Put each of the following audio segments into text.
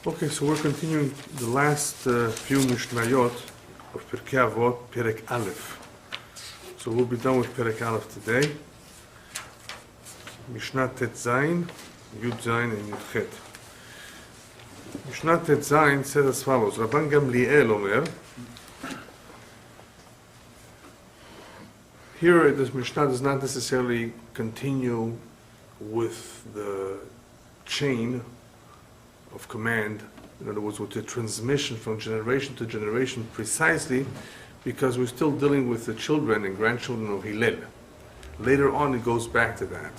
Okay, so we're continuing the last few Mishnayot of Pirkei Avot, Perek Aleph. So we'll be done with Perek Aleph today. Mishnah Tet Zayin, Yud Zayin, and Yud Chet. Mishnah Tet Zayin says as follows: Rabban Gamliel Omer. Here, this Mishnah does not necessarily continue with the chain of command, in other words, with the transmission from generation to generation, precisely because we're still dealing with the children and grandchildren of Hillel. Later on, it goes back to that.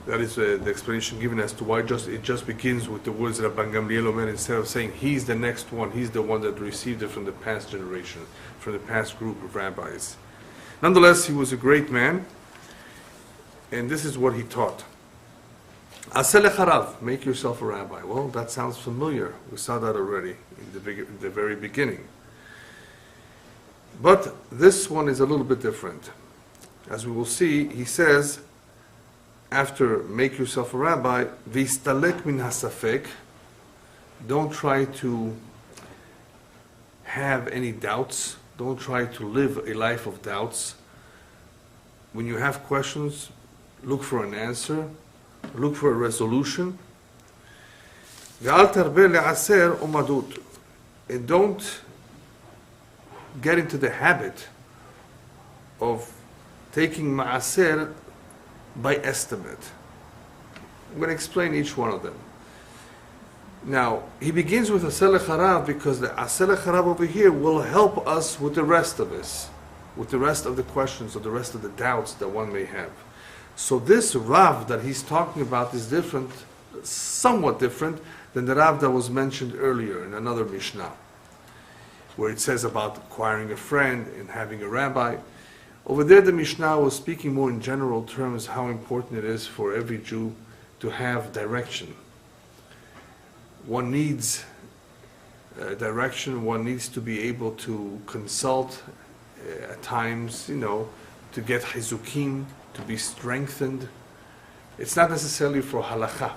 That is the explanation given as to why it just begins with the words Rabban Gamliel Omer, instead of saying he's the next one, he's the one that received it from the past generation, from the past group of rabbis. Nonetheless, he was a great man, and this is what he taught. Aseh lecharav, make yourself a rabbi. Well, that sounds familiar. We saw that already in the very beginning. But this one is a little bit different. As we will see, he says, after make yourself a rabbi, v'istalek min hasafek, don't try to have any doubts. Don't try to live a life of doubts. When you have questions, look for an answer. Look for a resolution. And don't get into the habit of taking ma'aser by estimate. I'm going to explain each one of them. Now, he begins with aseh lecharav because the aseh lecharav over here will help us with the rest of this, with the rest of the questions or the rest of the doubts that one may have. So this Rav that he's talking about is different, somewhat different than the Rav that was mentioned earlier in another Mishnah, where it says about acquiring a friend and having a rabbi. Over there the Mishnah was speaking more in general terms how important it is for every Jew to have direction. One needs direction, one needs to be able to consult at times, to get chizukim, to be strengthened. It's not necessarily for halakha,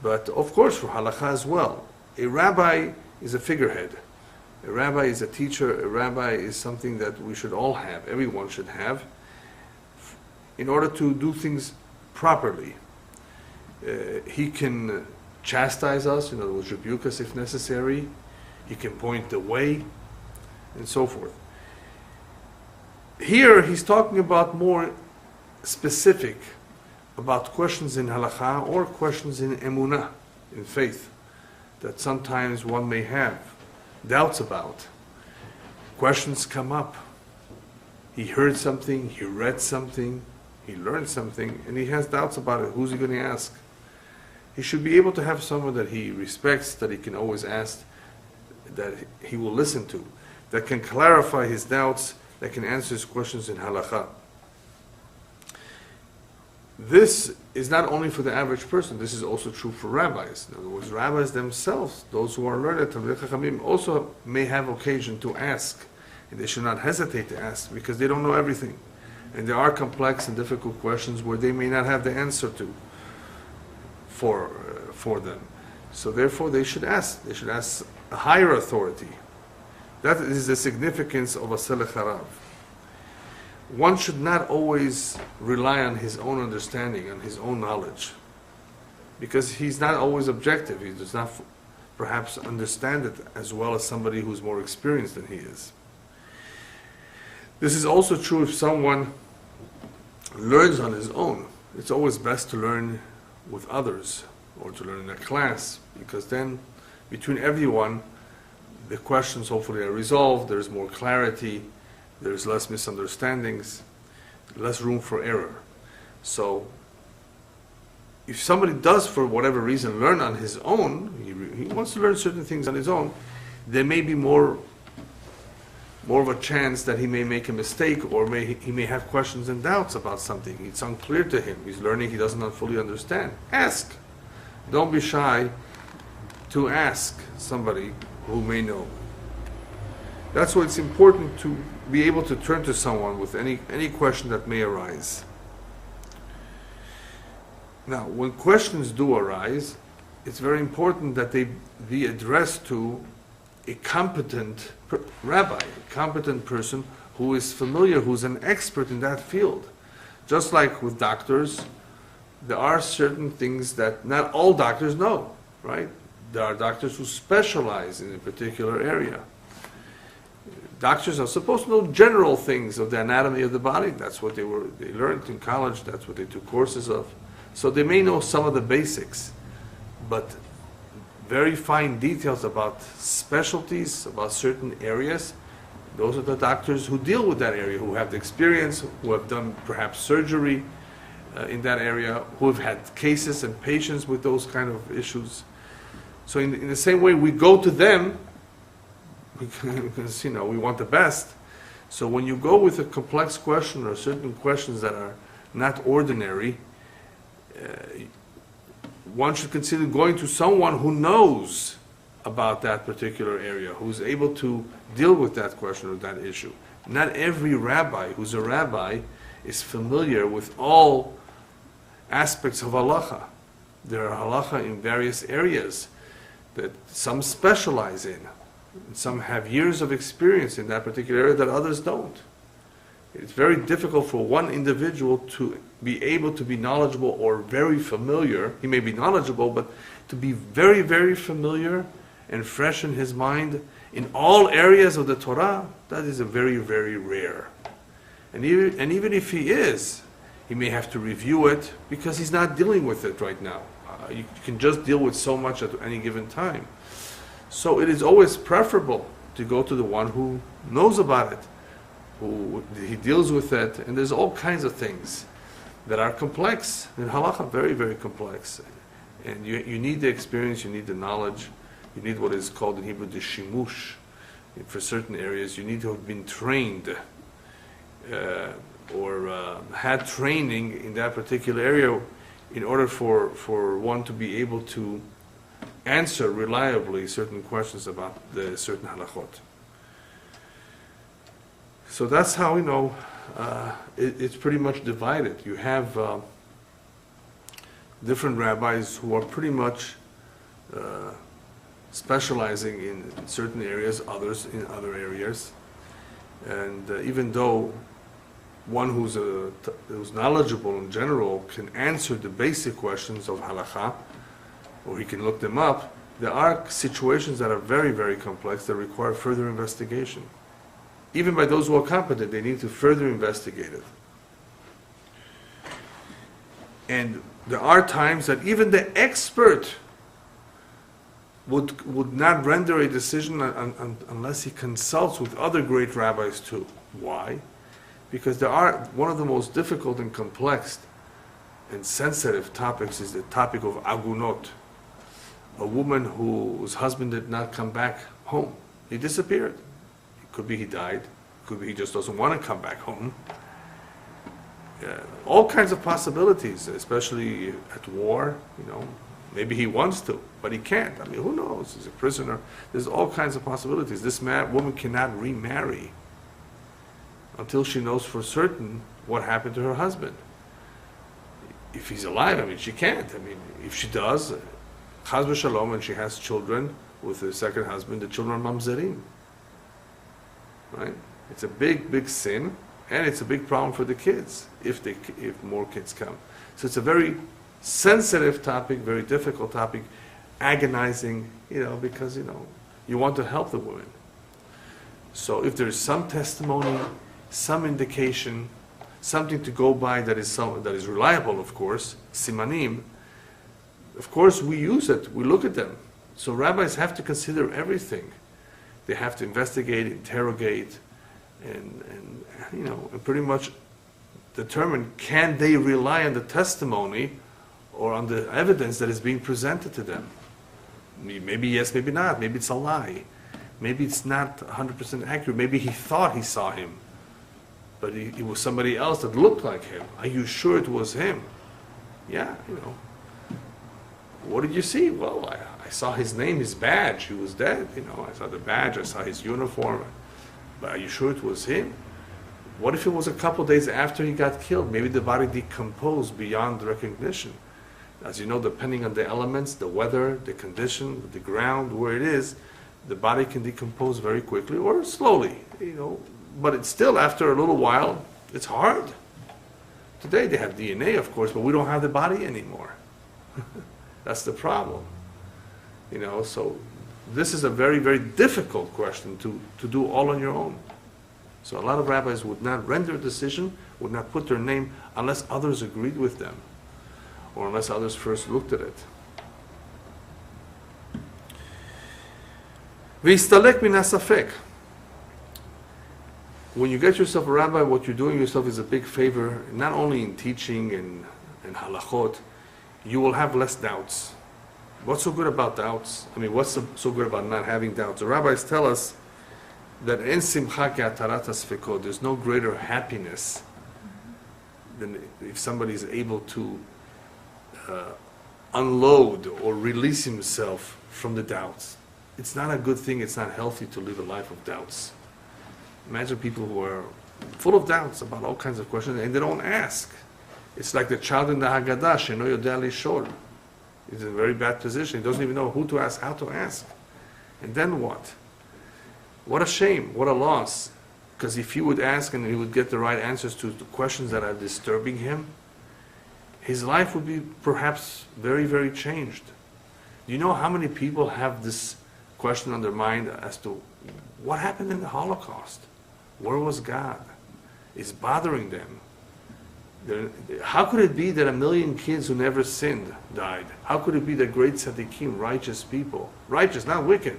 but of course for halakha as well. A rabbi is a figurehead. A rabbi is a teacher. A rabbi is something that we should all have, everyone should have, in order to do things properly. He can chastise us, in other words, rebuke us if necessary. He can point the way, and so forth. Here he's talking about more specific, about questions in halakha or questions in emunah, in faith, that sometimes one may have doubts about. Questions come up. He heard something, he read something, he learned something, and he has doubts about it. Who's he going to ask? He should be able to have someone that he respects, that he can always ask, that he will listen to, that can clarify his doubts, that can answer his questions in halakha. This is not only for the average person, this is also true for rabbis. In other words, rabbis themselves, those who are learned, Talmidei Chachamim, also may have occasion to ask, and they should not hesitate to ask, because they don't know everything. And there are complex and difficult questions where they may not have the answer to for them. So therefore they should ask. They should ask a higher authority. That is the significance of aseh lecharav. One should not always rely on his own understanding, on his own knowledge, because he's not always objective. He does not perhaps understand it as well as somebody who's more experienced than he is. This is also true if someone learns on his own. It's always best to learn with others or to learn in a class, because then between everyone the questions hopefully are resolved, there's more clarity, there's less misunderstandings, less room for error. So if somebody does, for whatever reason, learn on his own, he wants to learn certain things on his own, there may be more of a chance that he may make a mistake, or he may have questions and doubts about something. It's unclear to him. He's learning, he does not fully understand. Ask. Don't be shy to ask somebody who may know. That's why it's important to be able to turn to someone with any question that may arise. Now, when questions do arise, it's very important that they be addressed to a competent rabbi, a competent person who is familiar, who's an expert in that field. Just like with doctors, there are certain things that not all doctors know, right? There are doctors who specialize in a particular area. Doctors are supposed to know general things of the anatomy of the body. That's what they learned in college. That's what they took courses of. So they may know some of the basics, but very fine details about specialties, about certain areas, those are the doctors who deal with that area, who have the experience, who have done perhaps surgery in that area, who have had cases and patients with those kind of issues. So in the same way, we go to them because we want the best. So when you go with a complex question or certain questions that are not ordinary, one should consider going to someone who knows about that particular area, who's able to deal with that question or that issue. Not every rabbi who's a rabbi is familiar with all aspects of halacha. There are halacha in various areas that some specialize in. Some have years of experience in that particular area that others don't. It's very difficult for one individual to be able to be knowledgeable or very familiar. He may be knowledgeable, but to be very, very familiar and fresh in his mind in all areas of the Torah, that is a very, very rare. And even if he is, he may have to review it because he's not dealing with it right now. You can just deal with so much at any given time. So it is always preferable to go to the one who knows about it, who he deals with it, and there's all kinds of things that are complex. In halacha, very, very complex. And you need the experience, you need the knowledge, you need what is called in Hebrew the shimush. For certain areas, you need to have been trained or had training in that particular area in order for one to be able to answer reliably certain questions about the certain halachot. So that's how it's pretty much divided. You have different rabbis who are pretty much specializing in certain areas, others in other areas. And even though one who's knowledgeable in general can answer the basic questions of halakha, or he can look them up, there are situations that are very, very complex that require further investigation. Even by those who are competent, they need to further investigate it. And there are times that even the expert would not render a decision unless he consults with other great rabbis too. Why? Because one of the most difficult and complex and sensitive topics is the topic of agunot. A woman whose husband did not come back home. He disappeared. It could be he died. It could be he just doesn't want to come back home. All kinds of possibilities, especially at war, Maybe he wants to, but he can't. I mean, who knows? He's a prisoner. There's all kinds of possibilities. This woman cannot remarry until she knows for certain what happened to her husband. If he's alive, she can't. If she does, chas v'shalom, and she has children with her second husband, the children are mamzerim. Right? It's a big, big sin, and it's a big problem for the kids if more kids come. So it's a very sensitive topic, very difficult topic, agonizing, because, you want to help the woman. So if there's some testimony, some indication, something to go by that is reliable, of course, simanim, of course we use it, we look at them. So rabbis have to consider everything. They have to investigate, interrogate, and pretty much determine, can they rely on the testimony or on the evidence that is being presented to them. Maybe yes, maybe not. Maybe it's a lie. Maybe it's not 100% accurate. Maybe he thought he saw him, but it was somebody else that looked like him. Are you sure it was him? Yeah, What did you see? Well, I saw his name, his badge. He was dead. I saw the badge. I saw his uniform. But are you sure it was him? What if it was a couple days after he got killed? Maybe the body decomposed beyond recognition. As you know, depending on the elements, the weather, the condition, the ground, where it is, the body can decompose very quickly or slowly, but it's still, after a little while, it's hard. Today they have DNA, of course, but we don't have the body anymore. That's the problem. So this is a very, very difficult question to do all on your own. So a lot of rabbis would not render a decision, would not put their name unless others agreed with them, or unless others first looked at it. V'istalek min hasafek. When you get yourself a rabbi, what you're doing yourself is a big favor, not only in teaching and halachot, you will have less doubts. What's so good about doubts? What's so good about not having doubts? The rabbis tell us that en simcha ke'atarat hasfekot, there's no greater happiness than if somebody is able to unload or release himself from the doubts. It's not a good thing, it's not healthy to live a life of doubts. Imagine people who are full of doubts about all kinds of questions and they don't ask. It's like the child in the Haggadah, Sheno Yodea Lishol. He's in a very bad position. He doesn't even know who to ask, how to ask. And then what? What a shame, what a loss. Because if he would ask and he would get the right answers to the questions that are disturbing him, his life would be perhaps very, very changed. Do you know how many people have this question on their mind as to what happened in the Holocaust? Where was God? It's bothering them. How could it be that 1 million kids who never sinned died? How could it be that great tzaddikim, righteous people, righteous, not wicked,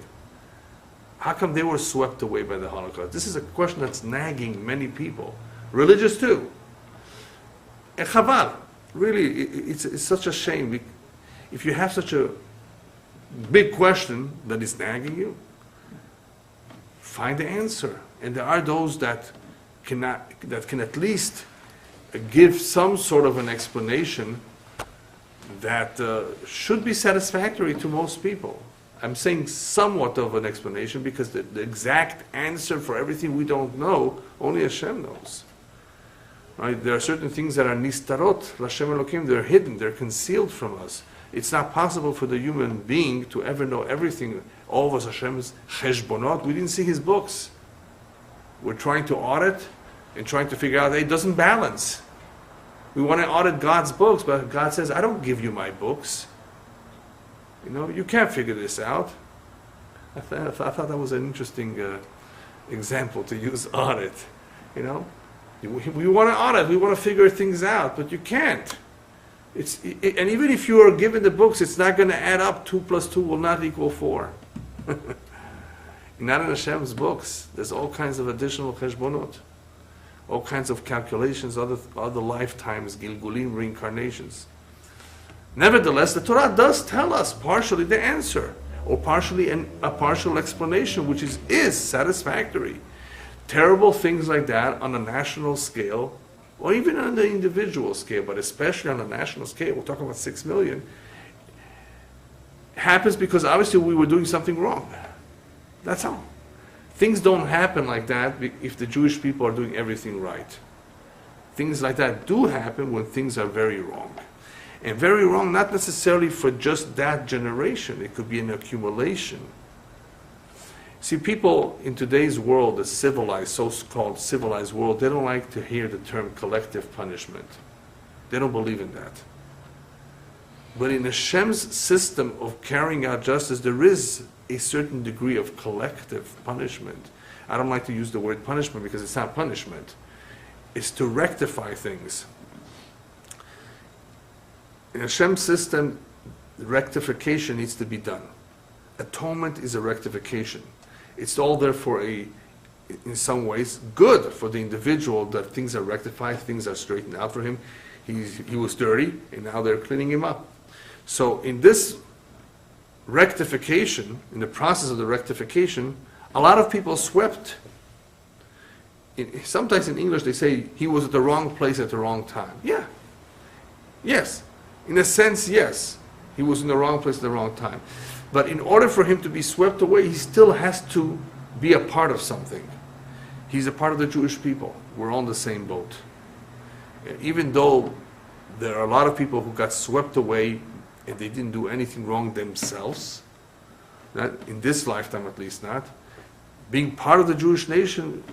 how come they were swept away by the Holocaust? This is a question that's nagging many people, religious too. And chaval, really, it's such a shame. If you have such a big question that is nagging you, find the answer. And there are those that can at least give some sort of an explanation that should be satisfactory to most people. I'm saying somewhat of an explanation because the exact answer for everything we don't know, only Hashem knows. Right? There are certain things that are nistarot, Hashem Elokim, they're hidden, they're concealed from us. It's not possible for the human being to ever know everything. All of us, Hashem's cheshbonot, we didn't see his books. We're trying to audit and trying to figure out that it doesn't balance. We want to audit God's books, but God says, I don't give you my books. You can't figure this out. I thought that was an interesting example to use audit. We want to audit, we want to figure things out, but you can't. And even if you are given the books, it's not going to add up. 2 + 2 will not equal 4. Not in Hashem's books. There's all kinds of additional cheshbonot, all kinds of calculations, other lifetimes, gilgulim, reincarnations. Nevertheless, the Torah does tell us partially the answer, or partially a partial explanation, which is satisfactory. Terrible things like that on a national scale, or even on the individual scale, but especially on a national scale, we're talking about 6 million, happens because obviously we were doing something wrong. That's all. Things don't happen like that if the Jewish people are doing everything right. Things like that do happen when things are very wrong. And very wrong not necessarily for just that generation. It could be an accumulation. See, people in today's world, the civilized, so-called civilized world, they don't like to hear the term collective punishment. They don't believe in that. But in Hashem's system of carrying out justice, there is a certain degree of collective punishment. I don't like to use the word punishment because it's not punishment. It's to rectify things. In Hashem's system, rectification needs to be done. Atonement is a rectification. It's all there for in some ways, good for the individual that things are rectified, things are straightened out for him. He was dirty, and now they're cleaning him up. So in this rectification, in the process of the rectification, a lot of people swept. Sometimes in English they say he was at the wrong place at the wrong time. Yeah. Yes. In a sense, yes. He was in the wrong place at the wrong time. But in order for him to be swept away, he still has to be a part of something. He's a part of the Jewish people. We're all in the same boat. Even though there are a lot of people who got swept away and they didn't do anything wrong themselves, not in this lifetime at least not. Being part of the Jewish nation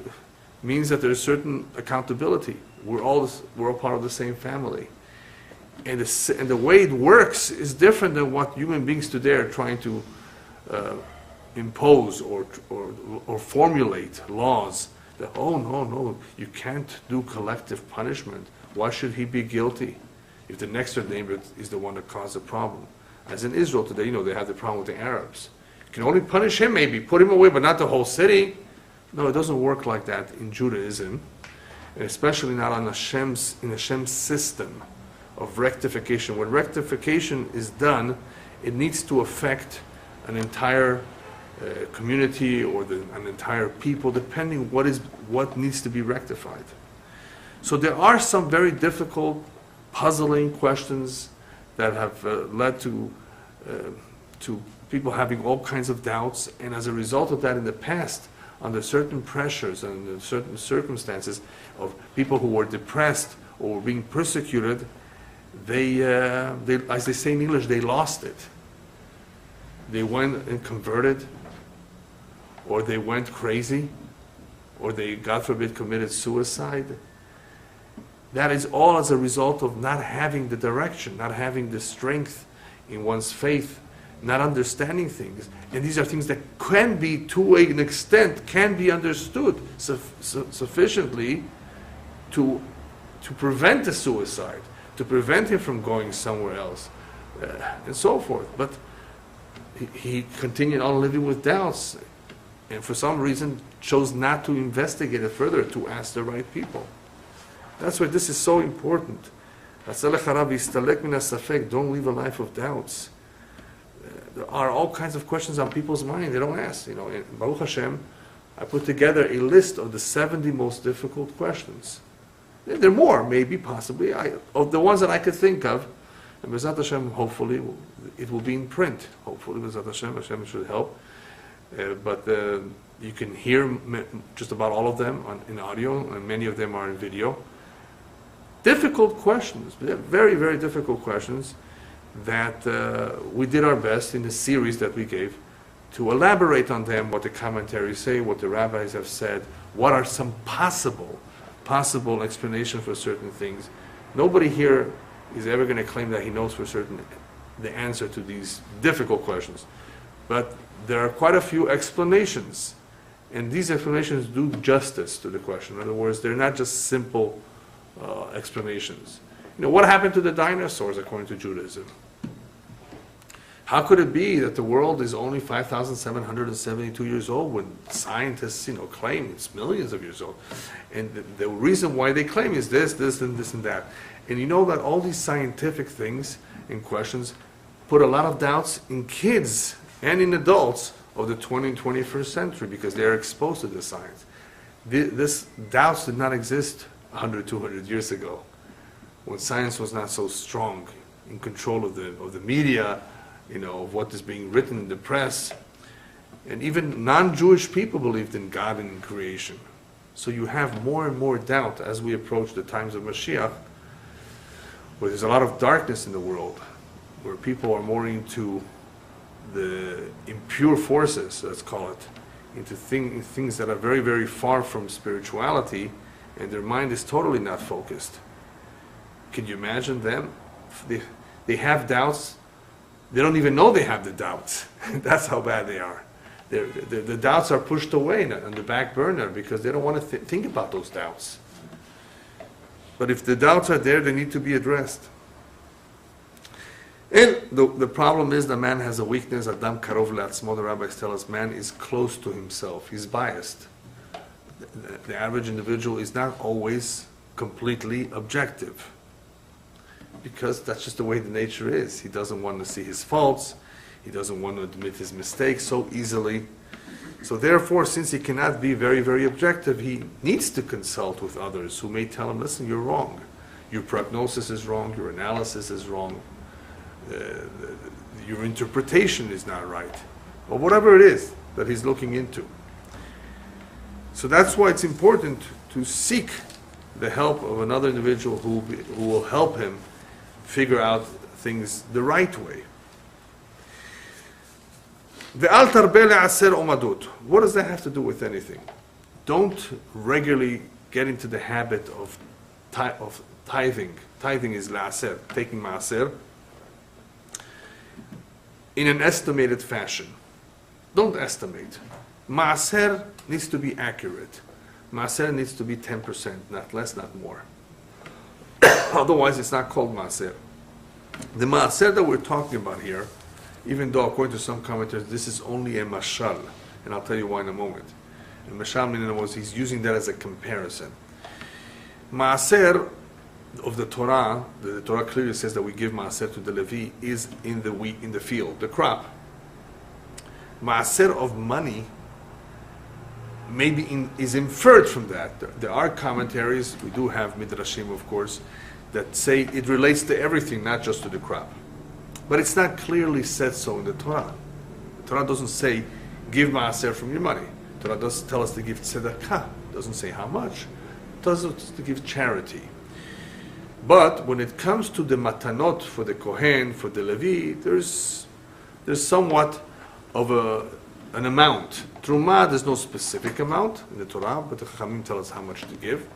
means that there's certain accountability. We're all part of the same family. And the way it works is different than what human beings today are trying to impose or formulate laws that, oh no, you can't do collective punishment. Why should he be guilty if the next door neighbor is the one that caused the problem? As in Israel today, they have the problem with the Arabs. You can only punish him, maybe put him away, but not the whole city. No, it doesn't work like that in Judaism, and especially not in Hashem's system of rectification. When rectification is done, it needs to affect an entire community or an entire people, depending what needs to be rectified. So there are some very difficult, puzzling questions that have led to people having all kinds of doubts, and as a result of that, in the past, under certain pressures and under certain circumstances of people who were depressed or were being persecuted, they, as they say in English, they lost it. They went and converted, or they went crazy, or they, God forbid, committed suicide. That is all as a result of not having the direction, not having the strength in one's faith, not understanding things. And these are things that can be, to an extent, can be understood sufficiently to prevent a suicide, to prevent him from going somewhere else, and so forth. But he continued on living with doubts, and for some reason chose not to investigate it further, to ask the right people. That's why this is so important. Don't live a life of doubts. There are all kinds of questions on people's mind they don't ask. In Baruch Hashem, I put together a list of the 70 most difficult questions. There are more, maybe, possibly, of the ones that I could think of. And B'ezrat Hashem, hopefully, it will be in print. Hopefully, B'ezrat Hashem, Hashem should help. But you can hear just about all of them in audio, and many of them are in video. Difficult questions, very, very difficult questions, that we did our best in the series that we gave to elaborate on them, what the commentaries say, what the rabbis have said, what are some possible explanations for certain things. Nobody here is ever going to claim that he knows for certain the answer to these difficult questions. But there are quite a few explanations, and these explanations do justice to the question. In other words, they're not just simple explanations. What happened to the dinosaurs according to Judaism? How could it be that the world is only 5,772 years old when scientists, claim it's millions of years old? And the reason why they claim is this, and this, and that. And you know that all these scientific things and questions put a lot of doubts in kids and in adults of the 20th and 21st century, because they're exposed to this science. This doubts did not exist 100, 200 years ago, when science was not so strong, in control of the media, of what is being written in the press. And even non-Jewish people believed in God and in creation. So you have more and more doubt as we approach the times of Mashiach, where there's a lot of darkness in the world, where people are more into the impure forces, let's call it, into things that are very, very far from spirituality, and their mind is totally not focused. Can you imagine them? They have doubts. They don't even know they have the doubts. That's how bad they are. The doubts are pushed away on the back burner because they don't want to think about those doubts. But if the doubts are there, they need to be addressed. And the problem is the man has a weakness. Adam karov le'atzmo, the rabbis tell us, man is close to himself. He's biased. The average individual is not always completely objective, because that's just the way the nature is. He doesn't want to see his faults. He doesn't want to admit his mistakes so easily. So therefore, since he cannot be very, very objective, he needs to consult with others who may tell him, listen, you're wrong. Your prognosis is wrong. Your analysis is wrong. Your interpretation is not right. Or whatever it is that he's looking into. So that's why it's important to seek the help of another individual who will help him figure out things the right way. Ve'al tarbeh le'aser umadut. What does that have to do with anything? Don't regularly get into the habit of tithing. Tithing is le'aser, taking ma'aser, in an estimated fashion. Don't estimate. Ma'aser needs to be accurate. Ma'aser needs to be 10%, not less, not more. Otherwise, it's not called ma'aser. The ma'aser that we're talking about here, even though according to some commentators, this is only a mashal, and I'll tell you why in a moment. And mashal means he's using that as a comparison. Ma'aser of the Torah clearly says that we give ma'aser to the Levi, is in the wheat, in the field, the crop. Ma'aser of money maybe is inferred from that. There are commentaries, we do have midrashim, of course, that say it relates to everything, not just to the crop. But it's not clearly said so in the Torah. The Torah doesn't say, give ma'aser from your money. The Torah does tell us to give tzedakah. It doesn't say how much. It tells us to give charity. But when it comes to the matanot for the Kohen, for the Levi, there's somewhat of an amount. Truma, there's no specific amount in the Torah, but the Chachamim tell us how much to give.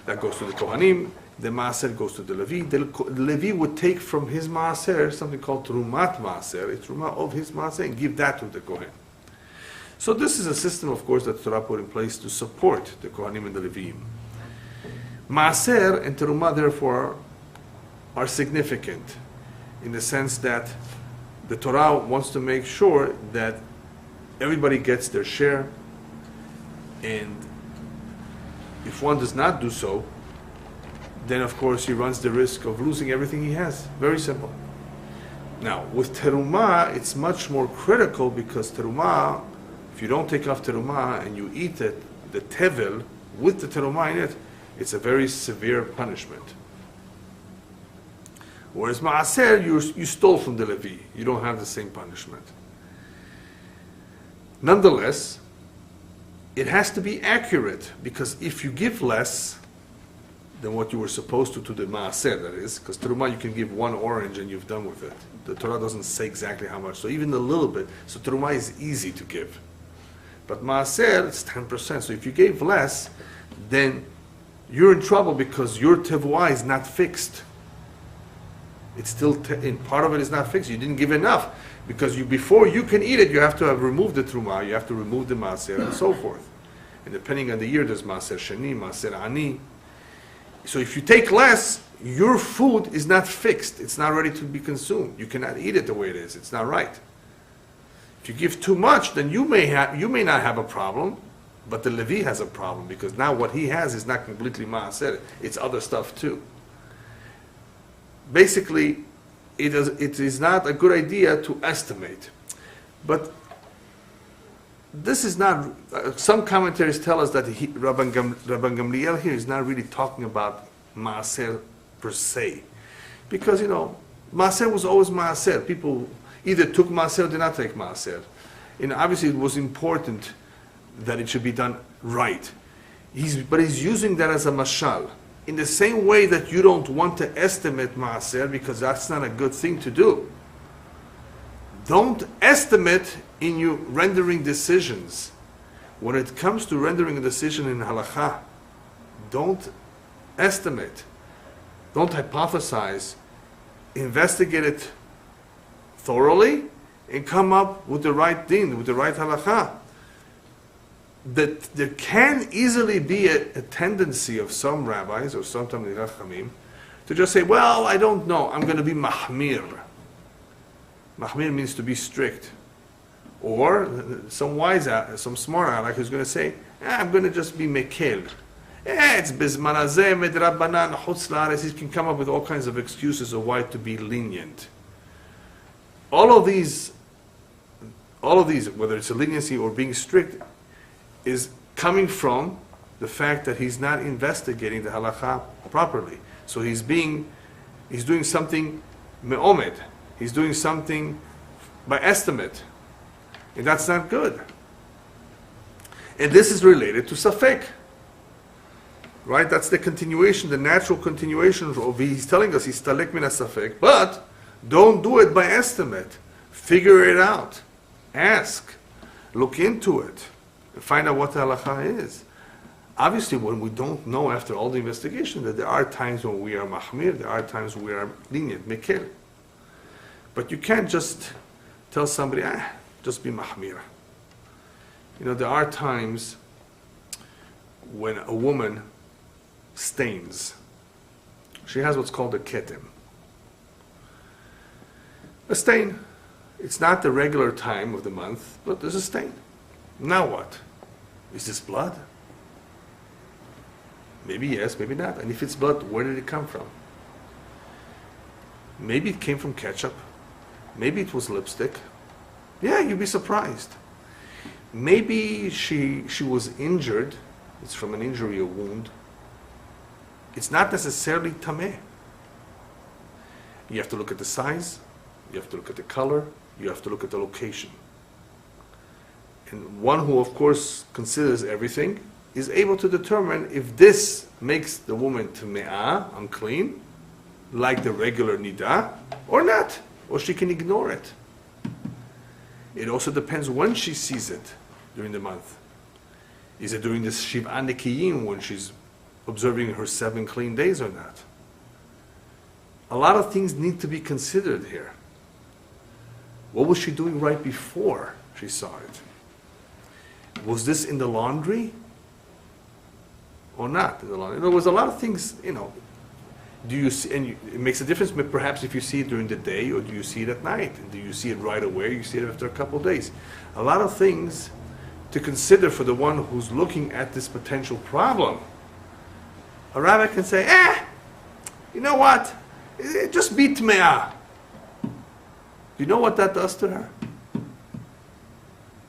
That goes to the Kohanim. The Maaser goes to the Levi. The Levi would take from his Maaser something called Trumat Maaser, a Truma of his Maaser, and give that to the Kohen. So this is a system, of course, that the Torah put in place to support the Kohanim and the Leviim. Maaser and Terumah, therefore, are significant in the sense that the Torah wants to make sure that everybody gets their share, and if one does not do so, then of course he runs the risk of losing everything he has. Very simple. Now, with Terumah, it's much more critical because Terumah, if you don't take off Terumah and you eat it, the tevel, with the Terumah in it, it's a very severe punishment. Whereas Maaser, you stole from the Levi. You don't have the same punishment. Nonetheless, it has to be accurate, because if you give less than what you were supposed to the Maaser, that is, because Terumah you can give one orange and you've done with it. The Torah doesn't say exactly how much, so even a little bit. So Terumah is easy to give. But Maaser, it's 10%. So if you gave less, then you're in trouble because your tevuah is not fixed. It's still, part of it is not fixed. You didn't give enough. Because before you can eat it, you have to have removed the Trumah, you have to remove the Maaser, and so forth. And depending on the year, there's Maaser Sheni, Maaser Ani. So if you take less, your food is not fixed. It's not ready to be consumed. You cannot eat it the way it is. It's not right. If you give too much, then you may not have a problem, but the Levi has a problem, because now what he has is not completely Maaser. It's other stuff too. Basically, it is not a good idea to estimate. But this is not, some commentaries tell us that Rabban Gamliel here is not really talking about Maaser per se. Because, Maaser was always Maaser. People either took Maaser or did not take Maaser. And obviously it was important that it should be done right. But he's using that as a mashal. In the same way that you don't want to estimate Maaser, because that's not a good thing to do. Don't estimate in your rendering decisions. When it comes to rendering a decision in halakha, don't estimate. Don't hypothesize. Investigate it thoroughly and come up with the right din, with the right halakha. That there can easily be a tendency of some rabbis or some Talmidei Chachamim to just say, well, I don't know, I'm going to be mahmir. Mahmir means to be strict. Or some smart aleck who's going to say, I'm going to just be mekel. It's bizman hazeh midrabanan chutz la'aretz. He can come up with all kinds of excuses of why to be lenient. All of these, whether it's a leniency or being strict, is coming from the fact that he's not investigating the halakha properly. So he's doing something me'omed. He's doing something by estimate. And that's not good. And this is related to safek. Right? That's the continuation, the natural continuation of he's telling us, Histalek min hasafek, but don't do it by estimate. Figure it out. Ask. Look into it. Find out what the halacha is. Obviously, when we don't know after all the investigation, that there are times when we are mahmir, there are times when we are lenient, mekel. But you can't just tell somebody, just be mahmir. You know, there are times when a woman stains. She has what's called a ketem. A stain. It's not the regular time of the month, but there's a stain. Now what? Is this blood? Maybe yes, maybe not. And if it's blood, where did it come from? Maybe it came from ketchup. Maybe it was lipstick. Yeah, you'd be surprised. Maybe she was injured. It's from an injury, a wound. It's not necessarily tameh. You have to look at the size. You have to look at the color. You have to look at the location. And one who, of course, considers everything is able to determine if this makes the woman tame'ah, unclean, like the regular nidah, or not, or she can ignore it. It also depends when she sees it during the month. Is it during the Shiv'ah Nekiyim when she's observing her 7 clean days or not? A lot of things need to be considered here. What was she doing right before she saw it? Was this in the laundry or not in the laundry? There was a lot of things, you know. Do you see, and it makes a difference perhaps if you see it during the day or do you see it at night? Do you see it right away? You see it after a couple of days. A lot of things to consider for the one who's looking at this potential problem. A rabbi can say, you know what? Just be tme'ah. Do you know what that does to her?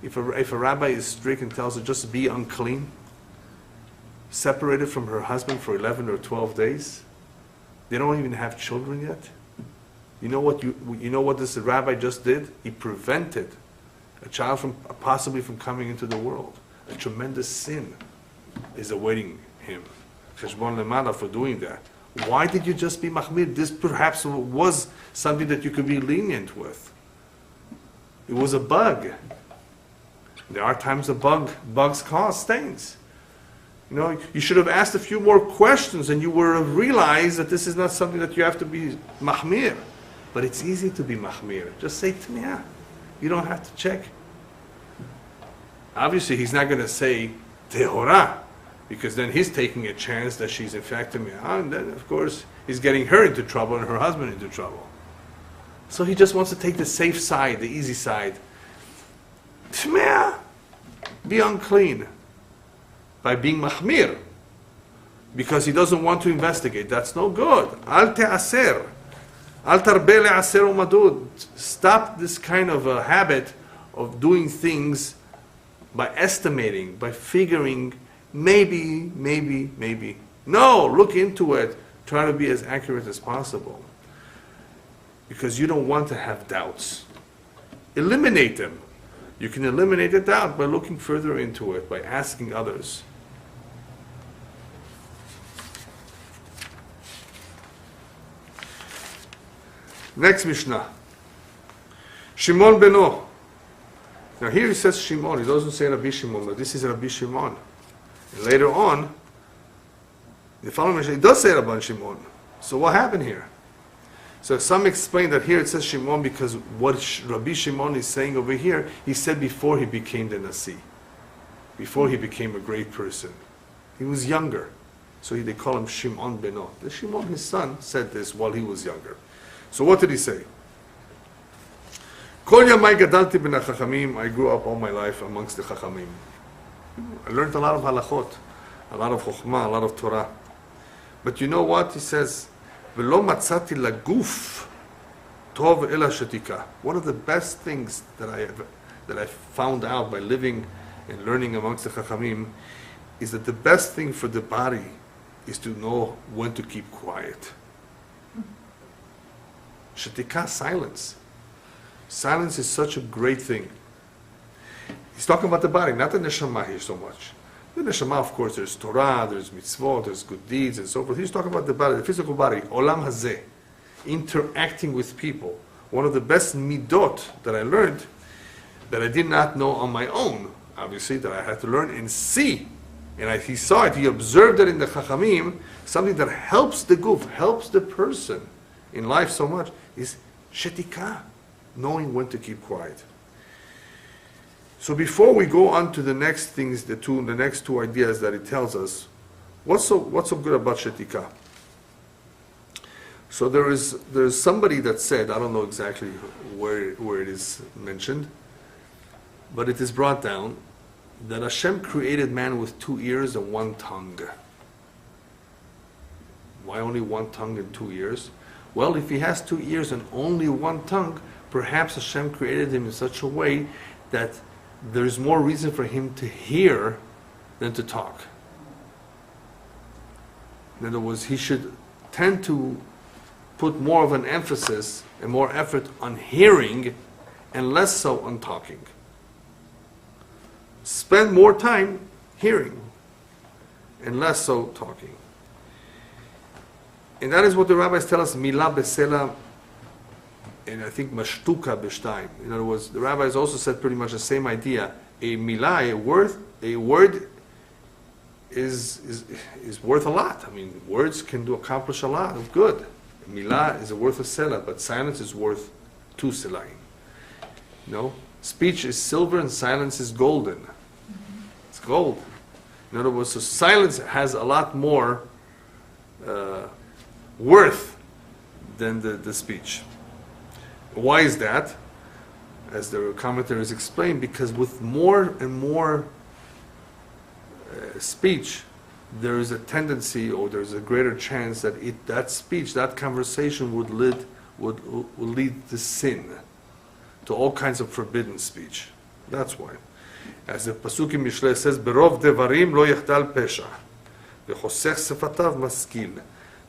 If a rabbi is strict and tells her just be unclean, separated from her husband for 11 or 12 days, they don't even have children yet. You know what this rabbi just did? He prevented a child from possibly from coming into the world. A tremendous sin is awaiting him. Cheshbon lemala for doing that. Why did you just be mahmir? This perhaps was something that you could be lenient with. It was a bug. There are times bugs cause stains. You know, you should have asked a few more questions and you would have realized that this is not something that you have to be mahmir. But it's easy to be mahmir. Just say tmiyah. You don't have to check. Obviously, he's not going to say tehorah, because then he's taking a chance that she's in fact tmiyah. And then, of course, he's getting her into trouble and her husband into trouble. So he just wants to take the safe side, the easy side. Tmiyah. Be unclean. By being mahmir. Because he doesn't want to investigate. That's no good. Al te'aser. Al tarbe le'aser umadud. Stop this kind of a habit of doing things by estimating, by figuring, maybe. No, look into it. Try to be as accurate as possible. Because you don't want to have doubts. Eliminate them. You can eliminate the doubt by looking further into it, by asking others. Next Mishnah. Shimon beno. Now here he says Shimon. He doesn't say Rabbi Shimon, but this is Rabbi Shimon. And later on, the following Mishnah, he does say Rabban Shimon. So what happened here? So some explain that here it says Shimon because what Rabbi Shimon is saying over here, he said before he became the Nasi. Before he became a great person. He was younger. So they call him Shimon beno. The Shimon, his son, said this while he was younger. So what did he say? Kol yamai gadalti ben hachachamim. I grew up all my life amongst the chachamim. I learned a lot of halachot, a lot of chokhmah, a lot of Torah. But you know what? He says, V'lo matzati laguf tov ela shetika. One of the best things that I found out by living and learning amongst the chachamim is that the best thing for the body is to know when to keep quiet. Shetika, silence. Silence is such a great thing. He's talking about the body, not the neshama here so much. The neshama, of course, there's Torah, there's mitzvot, there's good deeds, and so forth. He's talking about the body, the physical body, olam hazeh, interacting with people. One of the best midot that I learned, that I did not know on my own, obviously, that I had to learn and see. And he saw it, he observed it in the Chachamim, something that helps the guf, helps the person in life so much, is shetika, knowing when to keep quiet. So before we go on to the next things, the next two ideas that it tells us, what's so good about shetika? So there's somebody that said, I don't know exactly where it is mentioned, but it is brought down that Hashem created man with 2 ears and 1 tongue. Why only 1 tongue and 2 ears? Well, if he has 2 ears and only 1 tongue, perhaps Hashem created him in such a way that there's more reason for him to hear than to talk. In other words, he should tend to put more of an emphasis and more effort on hearing and less so on talking. Spend more time hearing and less so talking. And that is what the rabbis tell us, milah besela, and I think mashtuka b'shtayim. In other words, the rabbis also said pretty much the same idea. A milah, a word is worth a lot. I mean, words can accomplish a lot of good. A milah is worth a selah, but silence is worth 2 selayim. No? Speech is silver and silence is golden. It's gold. In other words, so silence has a lot more worth than the speech. Why is that? As the commentators explain, because with more and more speech, there is a tendency, or there's a greater chance that that speech, that conversation would lead to sin, to all kinds of forbidden speech. That's why. As the Pasuk in Mishlei says, "Berov devarim lo yachtal pesha, v'chosech sefatav maskil."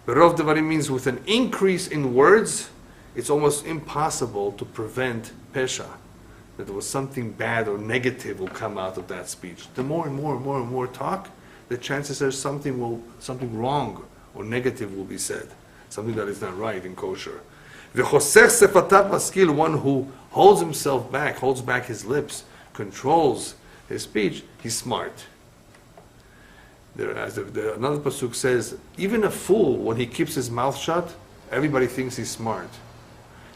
Berov devarim means with an increase in words, it's almost impossible to prevent pesha, that there was something bad or negative will come out of that speech. The more and more and more and more talk, the chances are something wrong or negative will be said, something that is not right in kosher. V'chosech sefatav maskil, one who holds himself back, holds back his lips, controls his speech, he's smart. Another pasuk says, even a fool, when he keeps his mouth shut, everybody thinks he's smart.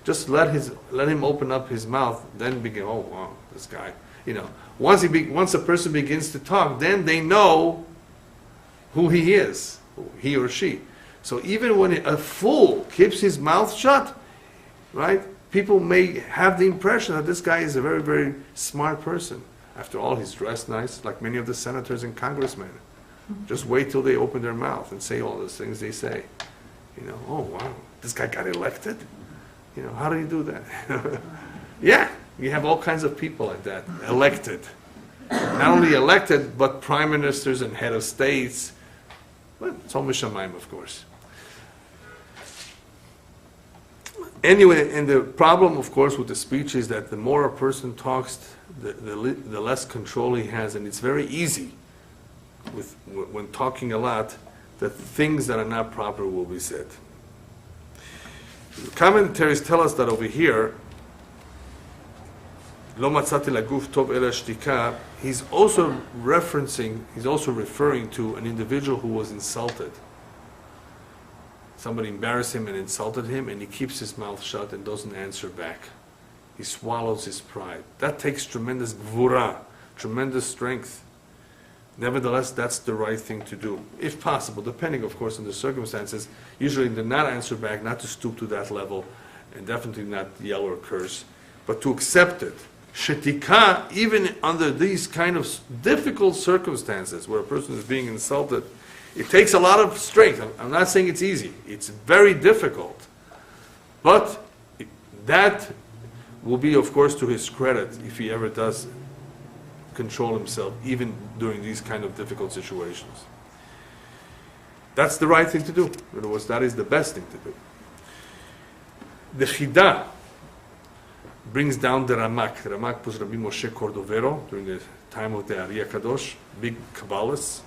Just let him open up his mouth, then begin. Oh wow, this guy. Once a person begins to talk, then they know who he is, he or she. So even when a fool keeps his mouth shut, right? People may have the impression that this guy is a very, very smart person. After all, he's dressed nice, like many of the senators and congressmen. Just wait till they open their mouth and say all those things they say. Oh wow, this guy got elected? How do you do that? Yeah, you have all kinds of people like that, elected. Not only elected, but prime ministers and head of states. But it's all Mishamayim, of course. Anyway, and the problem, of course, with the speech is that the more a person talks, the less control he has, and it's very easy, when talking a lot, that things that are not proper will be said. The commentaries tell us that over here, Lo matzati laguf tov ela shtika, he's also referring to an individual who was insulted. Somebody embarrassed him and insulted him, and he keeps his mouth shut and doesn't answer back. He swallows his pride. That takes tremendous gvura, tremendous strength. Nevertheless, that's the right thing to do, if possible, depending, of course, on the circumstances. Usually to not answer back, not to stoop to that level, and definitely not yell or curse, but to accept it. Shetika, even under these kind of difficult circumstances where a person is being insulted, it takes a lot of strength. I'm not saying it's easy. It's very difficult. But that will be, of course, to his credit if he ever does control himself, even during these kind of difficult situations. That's the right thing to do. In other words, that is the best thing to do. The chidah, brings down the Ramak. The Ramak was Rabbi Moshe Cordovero during the time of the Ariya Kadosh, big Kabbalist.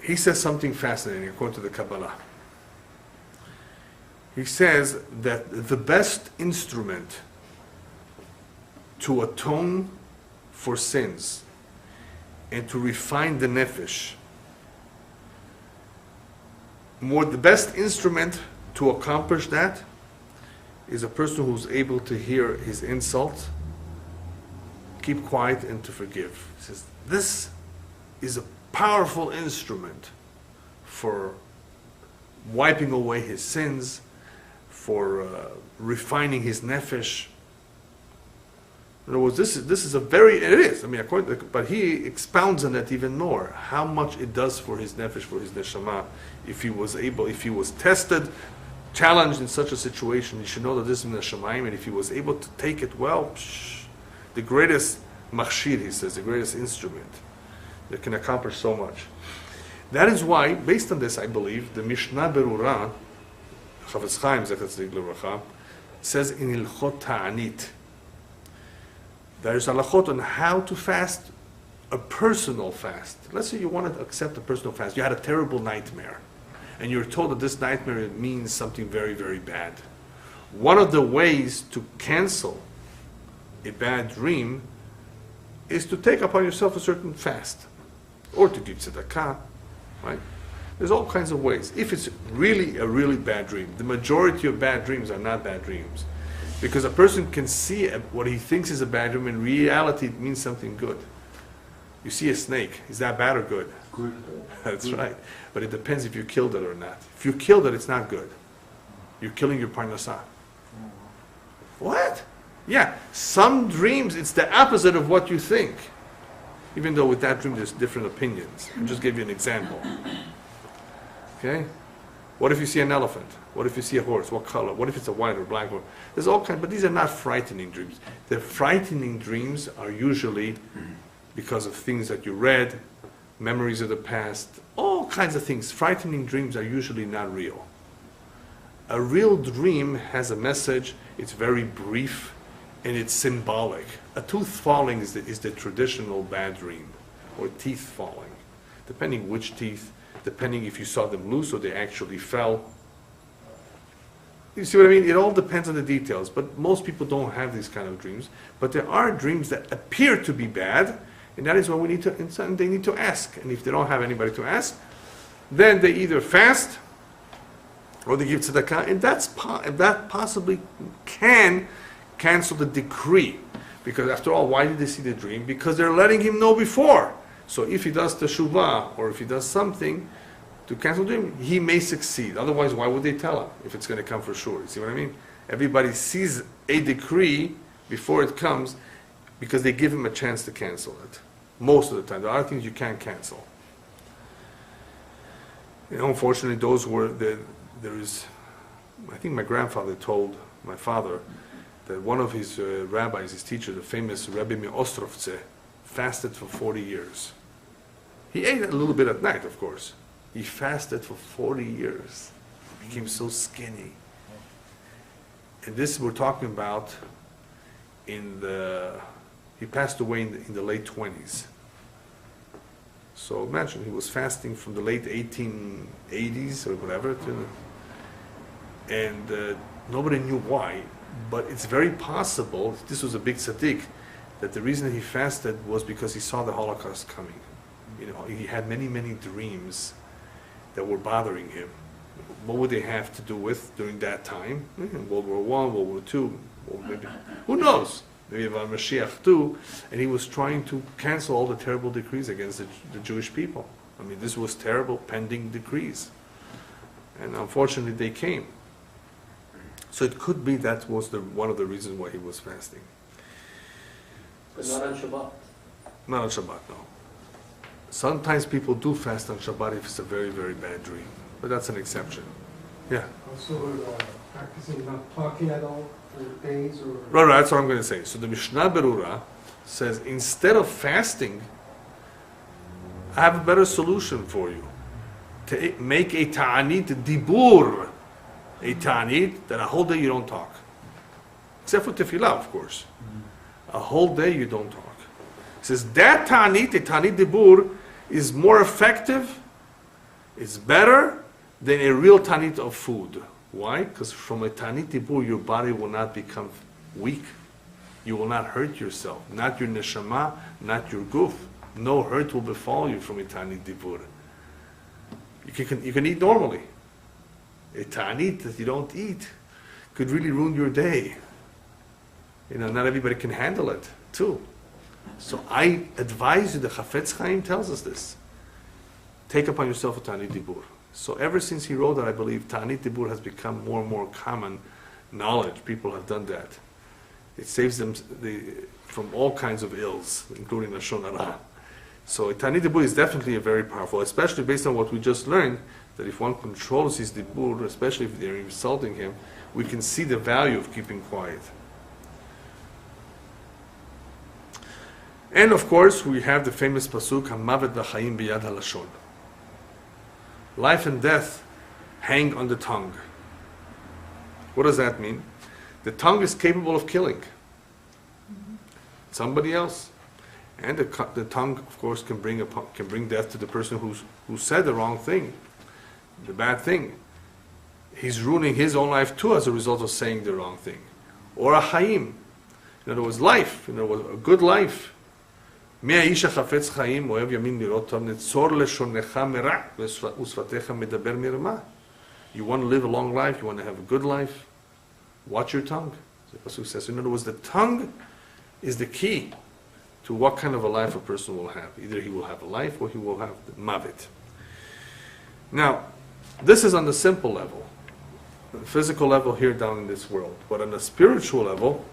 He says something fascinating according to the Kabbalah. He says that the best instrument to atone for sins and to refine the nefesh, the best instrument to accomplish that is a person who's able to hear his insult, keep quiet, and to forgive. He says, this is a powerful instrument for wiping away his sins, for refining his nefesh. In other words, this is a very, it is, I mean, but he expounds on it even more, how much it does for his nefesh, for his neshama, if he was tested, challenged in such a situation, he should know that this is neshamayim, and if he was able to take it well, the greatest machshir, he says, the greatest instrument that can accomplish so much. That is why, based on this, I believe, the Mishnah Berurah, Chavetz Chaim, Zecher Tzedek Livracha, says in Ilchot Ta'anit, there is halachot on how to fast a personal fast. Let's say you want to accept a personal fast. You had a terrible nightmare, and you're told that this nightmare means something very, very bad. One of the ways to cancel a bad dream is to take upon yourself a certain fast, or to give tzedakah, right? There's all kinds of ways. If it's really a really bad dream, the majority of bad dreams are not bad dreams. Because a person can see what he thinks is a bad dream, in reality it means something good. You see a snake, is that bad or good? Good. That's right. But it depends if you killed it or not. If you killed it, it's not good. You're killing your parnasah. What? Yeah, some dreams, it's the opposite of what you think. Even though with that dream there's different opinions. I'll just give you an example. Okay? What if you see an elephant? What if you see a horse? What color? What if it's a white or black horse? There's all kinds, but these are not frightening dreams. The frightening dreams are usually because of things that you read, memories of the past, all kinds of things. Frightening dreams are usually not real. A real dream has a message, it's very brief, and it's symbolic. A tooth falling is the traditional bad dream, or teeth falling, depending which teeth, depending if you saw them loose or they actually fell. You see what I mean? It all depends on the details, but most people don't have these kind of dreams. But there are dreams that appear to be bad, and that is when they need to ask. And if they don't have anybody to ask, then they either fast or they give tzedakah, and that possibly can cancel the decree. Because after all, why did they see the dream? Because they're letting him know before. So if he does teshuvah, or if he does something to cancel the dream, he may succeed. Otherwise, why would they tell him if it's going to come for sure? You see what I mean? Everybody sees a decree before it comes because they give him a chance to cancel it. Most of the time. There are things you can't cancel. You know, unfortunately, those were there is. I think my grandfather told my father that one of his rabbis, his teacher, the famous Rabbi Ostrovce, fasted for 40 years. He ate a little bit at night, of course. He fasted for 40 years. He became so skinny. And this we're talking about he passed away in the late 20s. So imagine, he was fasting from the late 1880s or whatever, and nobody knew why, but it's very possible, this was a big tzaddik, that the reason he fasted was because he saw the Holocaust coming. You know, he had many, many dreams that were bothering him. What would they have to do with during that time? World War I, World War II, or maybe, who knows? Maybe about Mashiach too. And he was trying to cancel all the terrible decrees against the Jewish people. I mean, this was terrible pending decrees. And unfortunately they came. So it could be that was one of the reasons why he was fasting. But not on Shabbat. Not on Shabbat, no. Sometimes people do fast on Shabbat if it's a very, very bad dream. But that's an exception. Yeah? Also, practicing not talking at all for days or... Right, that's what I'm going to say. So the Mishnah Berurah says, instead of fasting, I have a better solution for you. To make a ta'anit dibur. A ta'anit that a whole day you don't talk. except for tefillah, of course. A whole day you don't talk. He says that ta'anit, the ta'anit dibur, is more effective, it's better than a real ta'anit of food. Why? Because from a ta'anit dibur, your body will not become weak. You will not hurt yourself. Not your neshama, not your guf. No hurt will befall you from a ta'anit dibur. You can eat normally. A ta'anit that you don't eat could really ruin your day. Not everybody can handle it, too. So I advise you, the Chafetz Chaim tells us this. Take upon yourself a ta'anit dibur. So ever since he wrote that, I believe ta'anit dibur has become more and more common knowledge. People have done that. It saves them from all kinds of ills, including lashon hara. So ta'anit dibur is definitely a very powerful, especially based on what we just learned, that if one controls his dibur, especially if they're insulting him, we can see the value of keeping quiet. And of course, we have the famous pasuk, "Hamavet v'chaim biyad halashon." Life and death hang on the tongue. What does that mean? The tongue is capable of killing somebody else, and the tongue, of course, can bring death to the person who said the wrong thing, the bad thing. He's ruining his own life too as a result of saying the wrong thing, or a chaim. In other words, life. In other words, a good life. מי האיש החפץ חיים, אוהב ימין לראות טוב, נצור לשונך מרע, ושפתיך מדבר מרמה. You want to live a long life, you want to have a good life, watch your tongue. The Pasuk says, in other words, the tongue is the key to what kind of a life a person will have. Either he will have a life or he will have the mavet. Now, this is on the simple level, the physical level here down in this world. But on the spiritual level,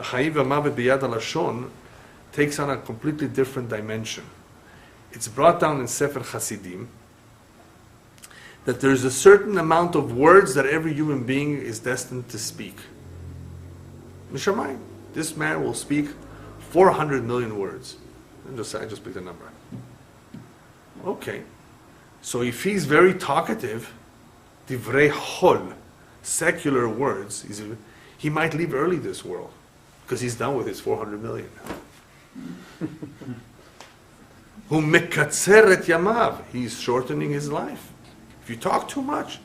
החיים והמוות ביד הלשון takes on a completely different dimension. It's brought down in Sefer Hasidim that there's a certain amount of words that every human being is destined to speak. Mishamayim, this man will speak 400 million words. I just picked a number. Okay, so if he's very talkative, divrei chol, secular words, he might leave early this world because he's done with his 400 million. Who mekatzer et yamav, he's shortening his life. If you talk too much,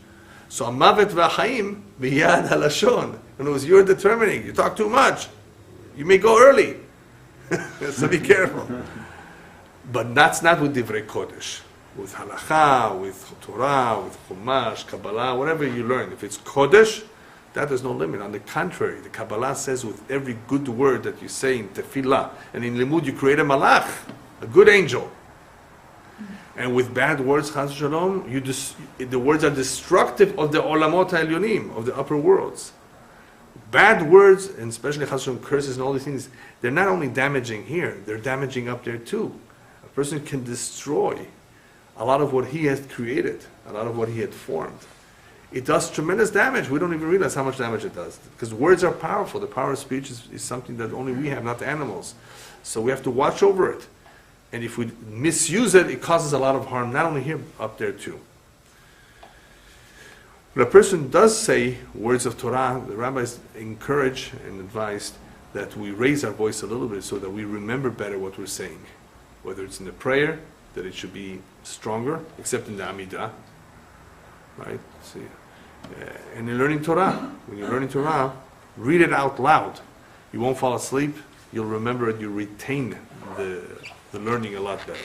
so amavet v'chaim biyad halashon. In other words, you're determining. You talk too much, you may go early. So be careful. But that's not with divrei kodesh. With halacha, with Torah, with chumash, Kabbalah, whatever you learn. If it's kodesh, that there's no limit. On the contrary, the Kabbalah says with every good word that you say in tefillah and in limud, you create a malach, a good angel. And with bad words, chas shalom, the words are destructive of the olamot ha'elyonim, of the upper worlds. Bad words, and especially chas shalom, curses and all these things, they're not only damaging here, they're damaging up there too. A person can destroy a lot of what he has created, a lot of what he had formed. It does tremendous damage. We don't even realize how much damage it does. Because words are powerful. The power of speech is something that only we have, not the animals. So we have to watch over it. And if we misuse it, it causes a lot of harm, not only here, up there too. When a person does say words of Torah, the rabbis encourage and advise that we raise our voice a little bit so that we remember better what we're saying. Whether it's in the prayer, that it should be stronger, except in the Amidah. Right? See, and in learning Torah, when you're learning Torah, read it out loud. You won't fall asleep. You'll remember it. You retain the learning a lot better.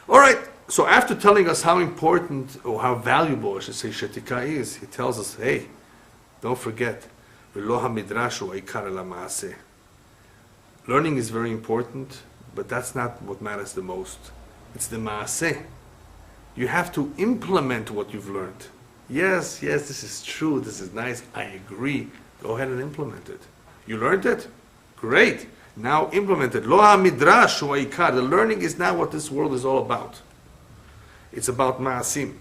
All right. So after telling us how important or how valuable, I should say, shetika is, he tells us, hey, don't forget, v'lo hamidrash ha'ikar ela ma'aseh. Learning is very important, but that's not what matters the most. It's the ma'aseh. You have to implement what you've learned. Yes, this is true, this is nice, I agree. Go ahead and implement it. You learned it? Great. Now implement it. Lo hamidrash ha'ikar. The learning is not what this world is all about. It's about ma'asim.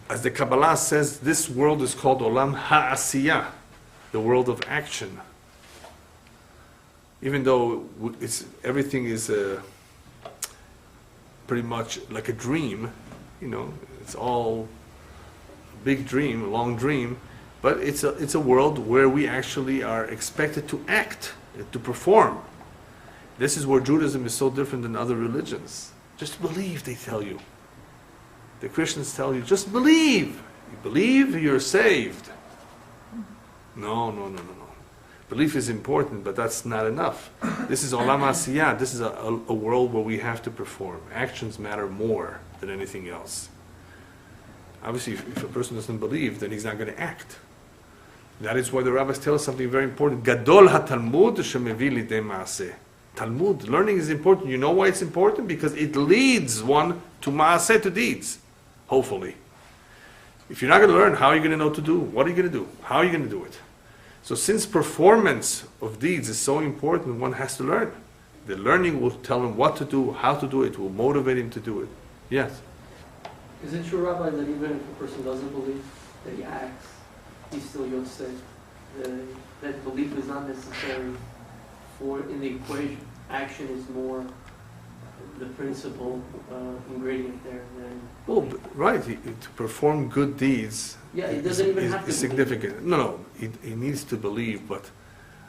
As the Kabbalah says, this world is called olam ha'asiyah, the world of action. Even though everything is pretty much like a dream, it's all a big dream, a long dream. But it's a world where we actually are expected to act, to perform. This is where Judaism is so different than other religions. Just believe, they tell you. The Christians tell you, just believe. You believe, you're saved. No. Belief is important, but that's not enough. This is olam asiyah. This is a world where we have to perform. Actions matter more than anything else. Obviously, if a person doesn't believe, then he's not going to act. That is why the rabbis tell us something very important. Gadol ha-talmud shemevi lidei maaseh. Talmud, learning is important. You know why it's important? Because it leads one to maaseh, to deeds. Hopefully. If you're not going to learn, how are you going to know to do? What are you going to do? How are you going to do it? So since performance of deeds is so important, one has to learn. The learning will tell him what to do, how to do it, will motivate him to do it. Yes? Is it true, Rabbi, that even if a person doesn't believe, that he acts, he's still Yosef? That belief is not necessary in the equation. Action is more the principal ingredient there than... Well, right. To perform good deeds it doesn't even have to is significant. No, he needs to believe, but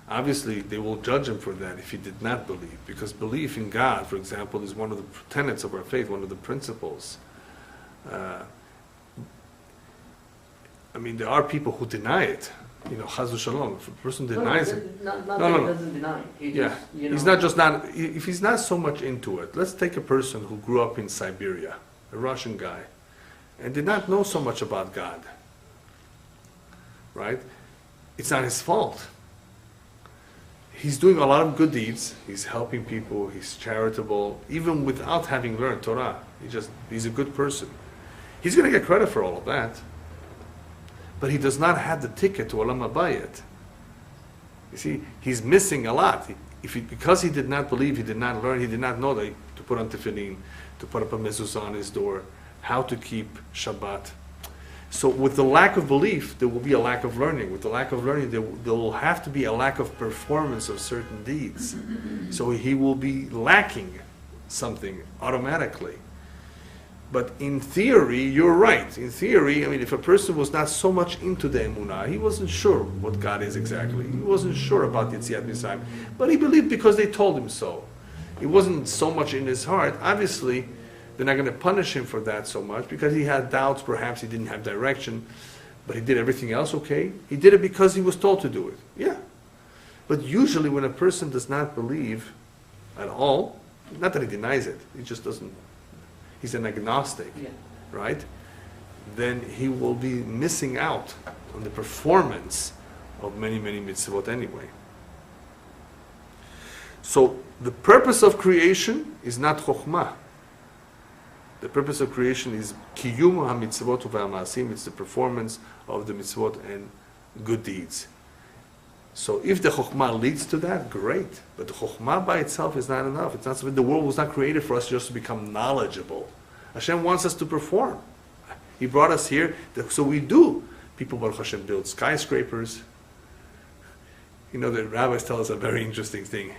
obviously they will judge him for that if he did not believe. Because belief in God, for example, is one of the tenets of our faith, one of the principles. There are people who deny it. Chaz v'shalom. If a person denies it, Not that he doesn't deny it. He's not just not. If he's not so much into it, let's take a person who grew up in Siberia, a Russian guy, and did not know so much about God. Right? It's not his fault. He's doing a lot of good deeds. He's helping people. He's charitable, even without having learned Torah. He's a good person. He's going to get credit for all of that. But he does not have the ticket to Olam Haba yet. You see, he's missing a lot. Because he did not believe, he did not learn, he did not know that to put on tefillin, to put up a mezuzah on his door, how to keep Shabbat. So with the lack of belief, there will be a lack of learning. With the lack of learning, there will have to be a lack of performance of certain deeds. So he will be lacking something automatically. But in theory, you're right. In theory, if a person was not so much into the emunah, he wasn't sure what God is exactly. He wasn't sure about Yetziat Mitzrayim. But he believed because they told him so. It wasn't so much in his heart. Obviously, they're not going to punish him for that so much because he had doubts, perhaps he didn't have direction. But he did everything else okay. He did it because he was told to do it. Yeah. But usually when a person does not believe at all, not that he denies it, he just doesn't, he's an agnostic, right? Then he will be missing out on the performance of many, many mitzvot anyway. So the purpose of creation is not chokhmah. The purpose of creation is kiyum ha-mitzvot u'va'amasim. It's the performance of the mitzvot and good deeds. So if the chokhmah leads to that, great. But the chokhmah by itself is not enough. It's not something. The world was not created for us just to become knowledgeable. Hashem wants us to perform. He brought us here, so we do. People, Baruch Hashem, build skyscrapers. The rabbis tell us a very interesting thing.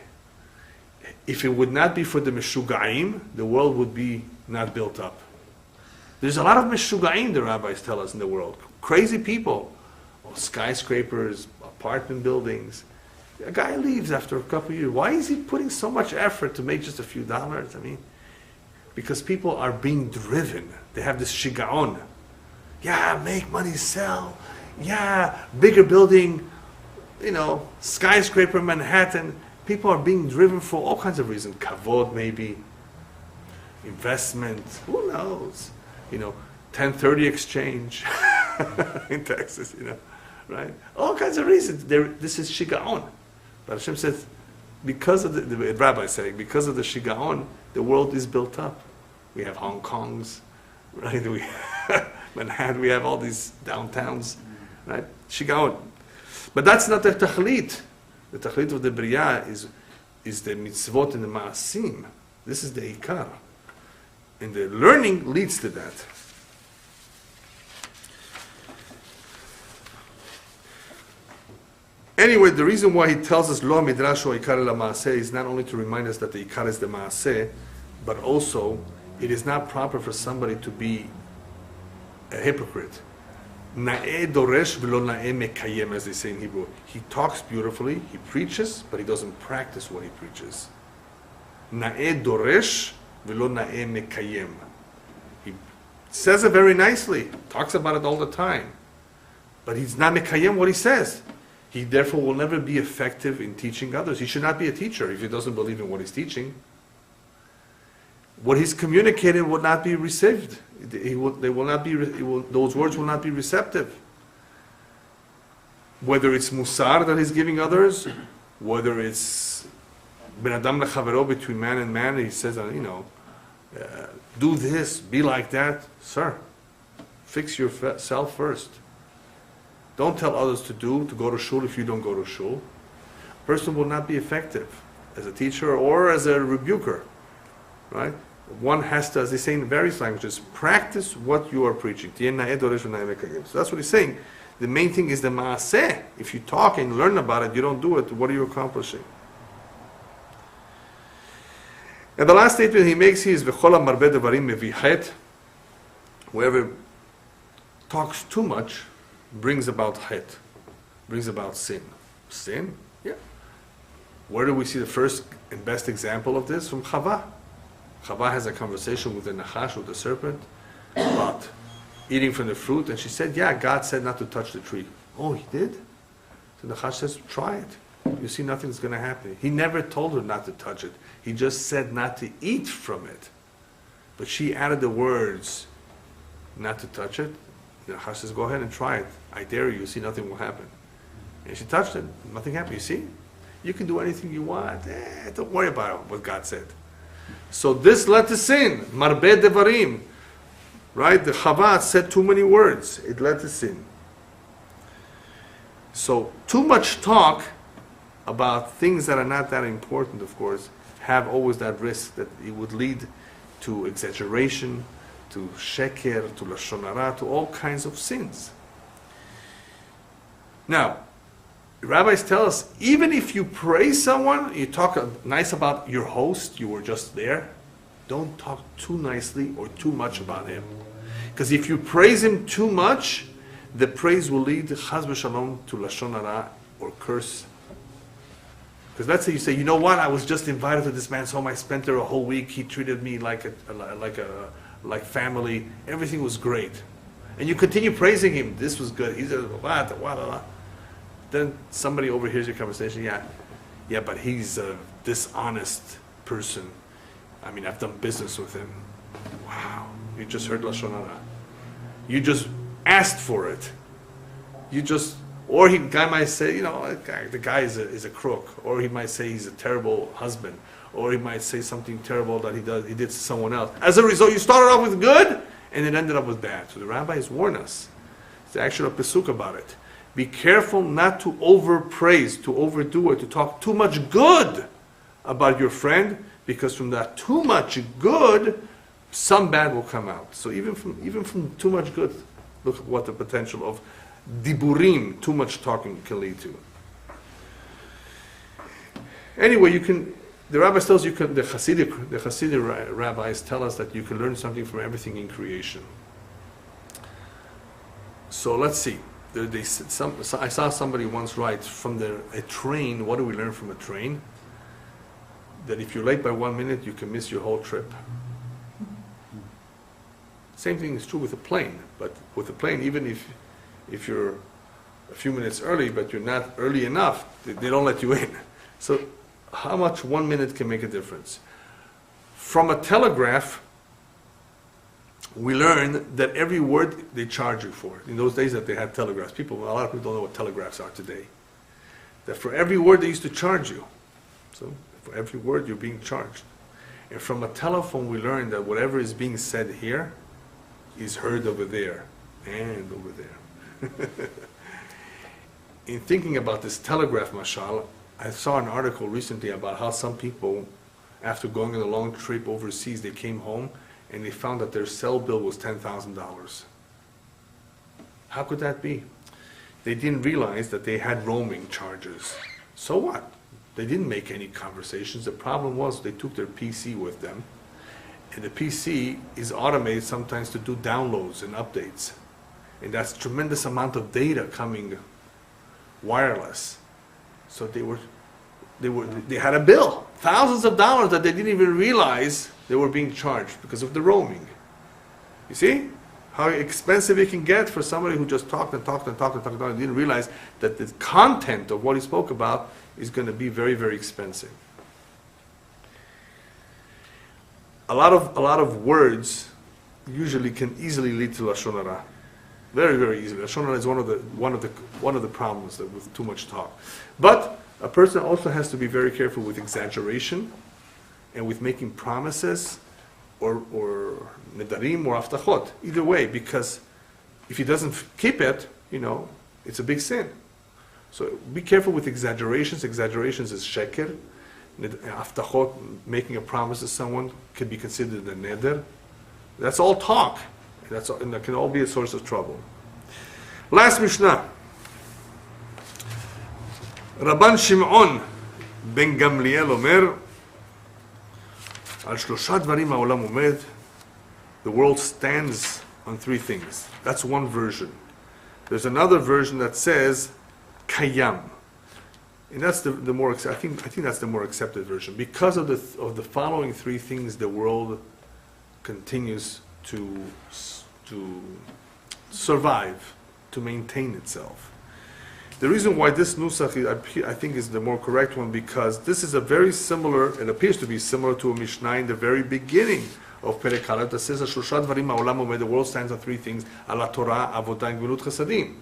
If it would not be for the meshugaim, the world would be not built up. There's a lot of meshugaim, the rabbis tell us, in the world. Crazy people. Skyscrapers, apartment buildings. A guy leaves after a couple of years. Why is he putting so much effort to make just a few dollars? Because people are being driven. They have this shigaon. Yeah, make money, sell. Yeah, bigger building, skyscraper Manhattan. People are being driven for all kinds of reasons. Kavod, maybe. Investment. Who knows? 1030 exchange in Texas, right? All kinds of reasons. This is shigaon. But Hashem says, because of the rabbis say, because of the shigaon, the world is built up. We have Hong Kongs, right? We Manhattan. We have all these downtowns, right? Shigaon. But that's not the tachlit. The tachlit of the Bria is the mitzvot and the ma'asim. This is the ikar. And the learning leads to that. Anyway, the reason why he tells us lo midrash o ikar la ma'aseh is not only to remind us that the ikar is the ma'aseh, but also it is not proper for somebody to be a hypocrite Na'eh doresh v'lo na'eh mekayem, as they say in Hebrew. He talks beautifully, he preaches, but he doesn't practice what he preaches. Na'eh doresh v'lo na'eh mekayem. He says it very nicely, talks about it all the time, but he's not mekayem what he says. He therefore will never be effective in teaching others. He should not be a teacher if he doesn't believe in what he's teaching. What he's communicating will not be received. Those words will not be receptive. Whether it's musar that he's giving others, whether it's ben adam lechavero, between man and man, he says, do this, be like that. Sir, fix yourself first. Don't tell others to go to shul if you don't go to shul. A person will not be effective as a teacher or as a rebuker, right? One has to, as they say in various languages, practice what you are preaching. So that's what he's saying. The main thing is the ma'aseh. If you talk and learn about it, you don't do it, what are you accomplishing? And the last statement he makes here is v'chol ha'marbeh devarim mevichet. Whoever talks too much brings about het, brings about sin. Sin? Yeah. Where do we see the first and best example of this? From Chava. Chava has a conversation with the Nachash, with the serpent, about eating from the fruit, and she said, yeah, God said not to touch the tree. Oh, he did? So Nachash says, try it. You see, nothing's going to happen. He never told her not to touch it. He just said not to eat from it. But she added the words, not to touch it. Nachash says, go ahead and try it. I dare you, see, nothing will happen. And she touched it, nothing happened. You see? You can do anything you want. Don't worry about what God said. So this led to sin. Marbeh devarim. Right? The Chava said too many words. It led to sin. So too much talk about things that are not that important, of course, have always that risk that it would lead to exaggeration, to sheker, to lashon hara, to all kinds of sins. Now, rabbis tell us, even if you praise someone, you talk nice about your host, you were just there, don't talk too nicely or too much about him. Because if you praise him too much, the praise will lead, chaz v'shalom, to lashon hara or curse. Because let's say you say, you know what, I was just invited to this man's home, I spent there a whole week, he treated me like family, everything was great. And you continue praising him, this was good, he's a then somebody overhears your conversation, yeah, but he's a dishonest person. I mean, I've done business with him. Wow, you just heard lashon hara. You just asked for it. Or the guy might say, the guy is a crook. Or he might say he's a terrible husband. Or he might say something terrible that he did to someone else. As a result, you started off with good, and it ended up with bad. So the rabbis warn us. There's actually a pasuk about it. Be careful not to overpraise, to overdo it, to talk too much good about your friend, because from that too much good, some bad will come out. So even from too much good, look at what the potential of diburim, too much talking, can lead to. Anyway, the rabbis tells you the Hasidic rabbis tell us that you can learn something from everything in creation. So let's see. I saw somebody once write from a train. What do we learn from a train? That if you're late by 1 minute, you can miss your whole trip. Same thing is true with a plane. But with a plane, even if you're a few minutes early, but you're not early enough, they don't let you in. So how much 1 minute can make a difference? From a telegraph, we learn that every word they charge you for. In those days that they had telegraphs, a lot of people don't know what telegraphs are today. That for every word they used to charge you. So for every word you're being charged. And from a telephone we learn that whatever is being said here is heard over there and over there. In thinking about this telegraph mashal, I saw an article recently about how some people, after going on a long trip overseas, they came home and they found that their cell bill was $10,000. How could that be? They didn't realize that they had roaming charges. So what? They didn't make any conversations. The problem was they took their PC with them, and the PC is automated sometimes to do downloads and updates. and that's tremendous amount of data coming wireless. So they had a bill, thousands of dollars that they didn't even realize they were being charged because of the roaming. You see how expensive it can get for somebody who just talked and didn't realize that the content of what he spoke about is going to be very, very expensive. A lot of words usually can easily lead to lashon hara, very, very easily. Lashon hara is one of the problems that with too much talk. But a person also has to be very careful with exaggeration and with making promises or nedarim or aftachot, either way, because if he doesn't keep it, it's a big sin. So be careful with exaggerations. Exaggerations is sheker. Aftachot, making a promise to someone, can be considered a neder. That's all talk. And that can all be a source of trouble. Last Mishnah. Rabban Shimon ben Gamliel Omer, Al shlosha dvarim ha'olam omed, the world stands on three things. That's one version. There's another version that says kayam, and that's the more. I think that's the more accepted version. Because of the following three things, the world continues to survive, to maintain itself. The reason why this nusach I think is the more correct one, because this is a very similar, it appears to be similar to a Mishnah in the very beginning of Pirkei Avot that says, "Shlosha dvarim ha'olam omed," the world stands on three things: ala Torah, avodah, and gemilut chasadim.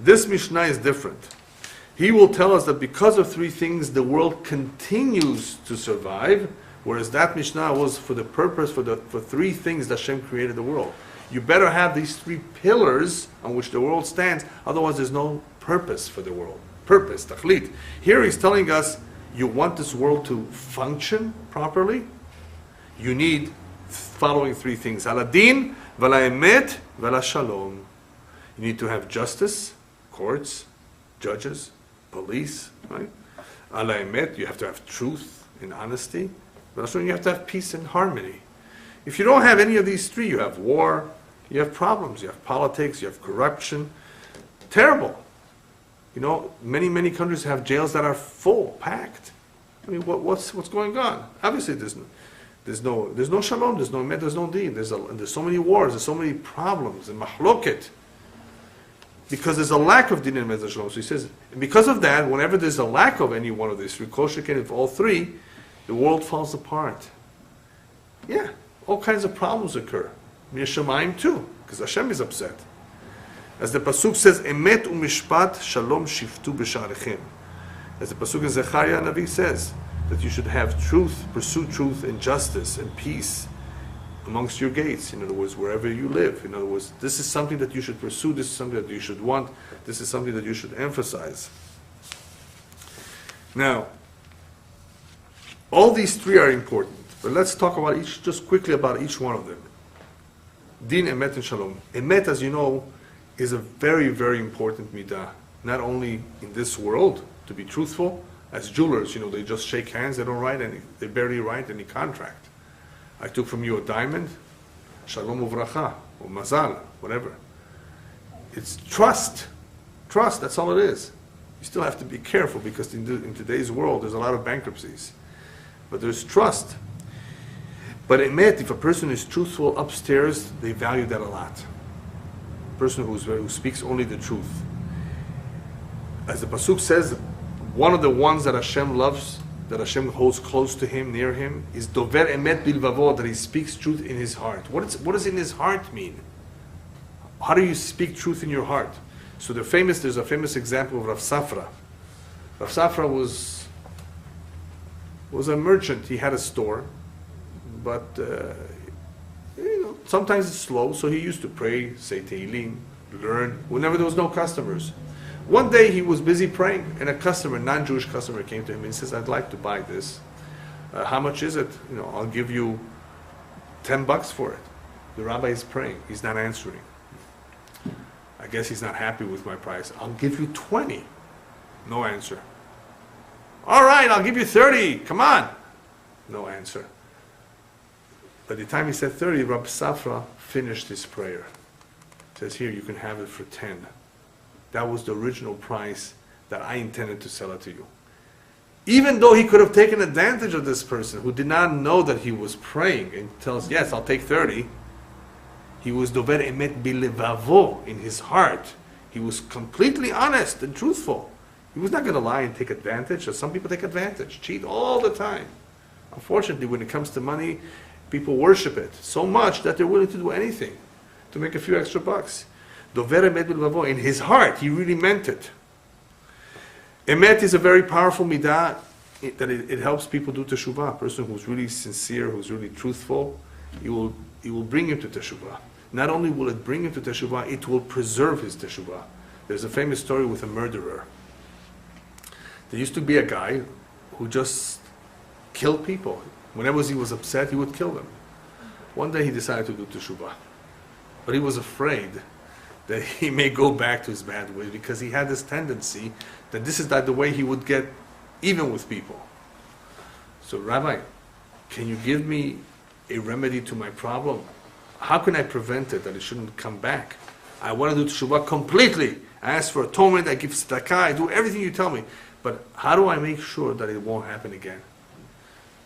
This Mishnah is different. He will tell us that because of three things, the world continues to survive, whereas that Mishnah was for the purpose, for three things that Hashem created the world. You better have these three pillars on which the world stands, otherwise there's no purpose for the world. Purpose, tachlit. Here he's telling us, you want this world to function properly, you need following three things: aladin, vala emet, vala shalom. You need to have justice, courts, judges, police, right? Ala emet, you have to have truth and honesty. Vala shalom, you have to have peace and harmony. If you don't have any of these three, you have war, you have problems, you have politics, you have corruption. Terrible. Many countries have jails that are full, packed. I mean, what's going on? Obviously, there's no shalom, there's no emet, there's no deen. There's so many wars, there's so many problems and mahloket, because there's a lack of din and emet and shalom. So he says, and because of that, whenever there's a lack of any one of these three, kol sheken, if all three, the world falls apart. Yeah, all kinds of problems occur. Mir shamayim too, because Hashem is upset. As the pasuk says, emet u'mishpat shalom shiftu b'sha'arechem. As the pasuk in Zechariah Navi says, that you should have truth, pursue truth and justice and peace amongst your gates. In other words, wherever you live. In other words, this is something that you should pursue, this is something that you should want, this is something that you should emphasize. Now, all these three are important, but let's talk about just quickly about each one of them. Din, emet, and shalom. Emet, as you know, is a very, very important midah, not only in this world, to be truthful. As jewelers, they just shake hands, they barely write any contract. I took from you a diamond, shalom uvracha, or mazal, whatever. It's trust. Trust, that's all it is. You still have to be careful, because in today's world, there's a lot of bankruptcies. But there's trust. But emet, if a person is truthful upstairs, they value that a lot. A person who speaks only the truth. As the pasuk says, one of the ones that Hashem loves, that Hashem holds close to him, near him, is dover emet bilvavo, that he speaks truth in his heart. What does in his heart mean? How do you speak truth in your heart? So there's a famous example of Rav Safra. Rav Safra was a merchant. He had a store, but sometimes it's slow, so he used to pray, say Tehillim, learn, whenever there was no customers. One day he was busy praying, and a non-Jewish customer came to him and says, "I'd like to buy this. How much is it? I'll give you $10 for it." The rabbi is praying. He's not answering. I guess he's not happy with my price. "I'll give you 20. No answer. "All right, I'll give you 30. Come on." No answer. By the time he said 30, Rabbi Safra finished his prayer. He Says here, you can have it for 10. That was the original price that I intended to sell it to you. Even though he could have taken advantage of this person who did not know that he was praying and tells, yes, I'll take 30. He was dover emet bilevavo, in his heart. He was completely honest and truthful. He was not going to lie and take advantage, as some people take advantage, cheat all the time. Unfortunately, when it comes to money, people worship it so much that they're willing to do anything to make a few extra bucks. Dover emet bilevavo, in his heart, he really meant it. Emet is a very powerful midah that it helps people do teshuvah. A person who's really sincere, who's really truthful, it will bring him to teshuvah. Not only will it bring him to teshuvah, it will preserve his teshuvah. There's a famous story with a murderer. There used to be a guy who just killed people. Whenever he was upset, he would kill them. One day he decided to do teshuvah. But he was afraid that he may go back to his bad ways, because he had this tendency that this is not the way he would get even with people. So, Rabbi, can you give me a remedy to my problem? How can I prevent it, that it shouldn't come back? I want to do teshuvah completely. I ask for atonement, I give tzedakah, I do everything you tell me. But how do I make sure that it won't happen again?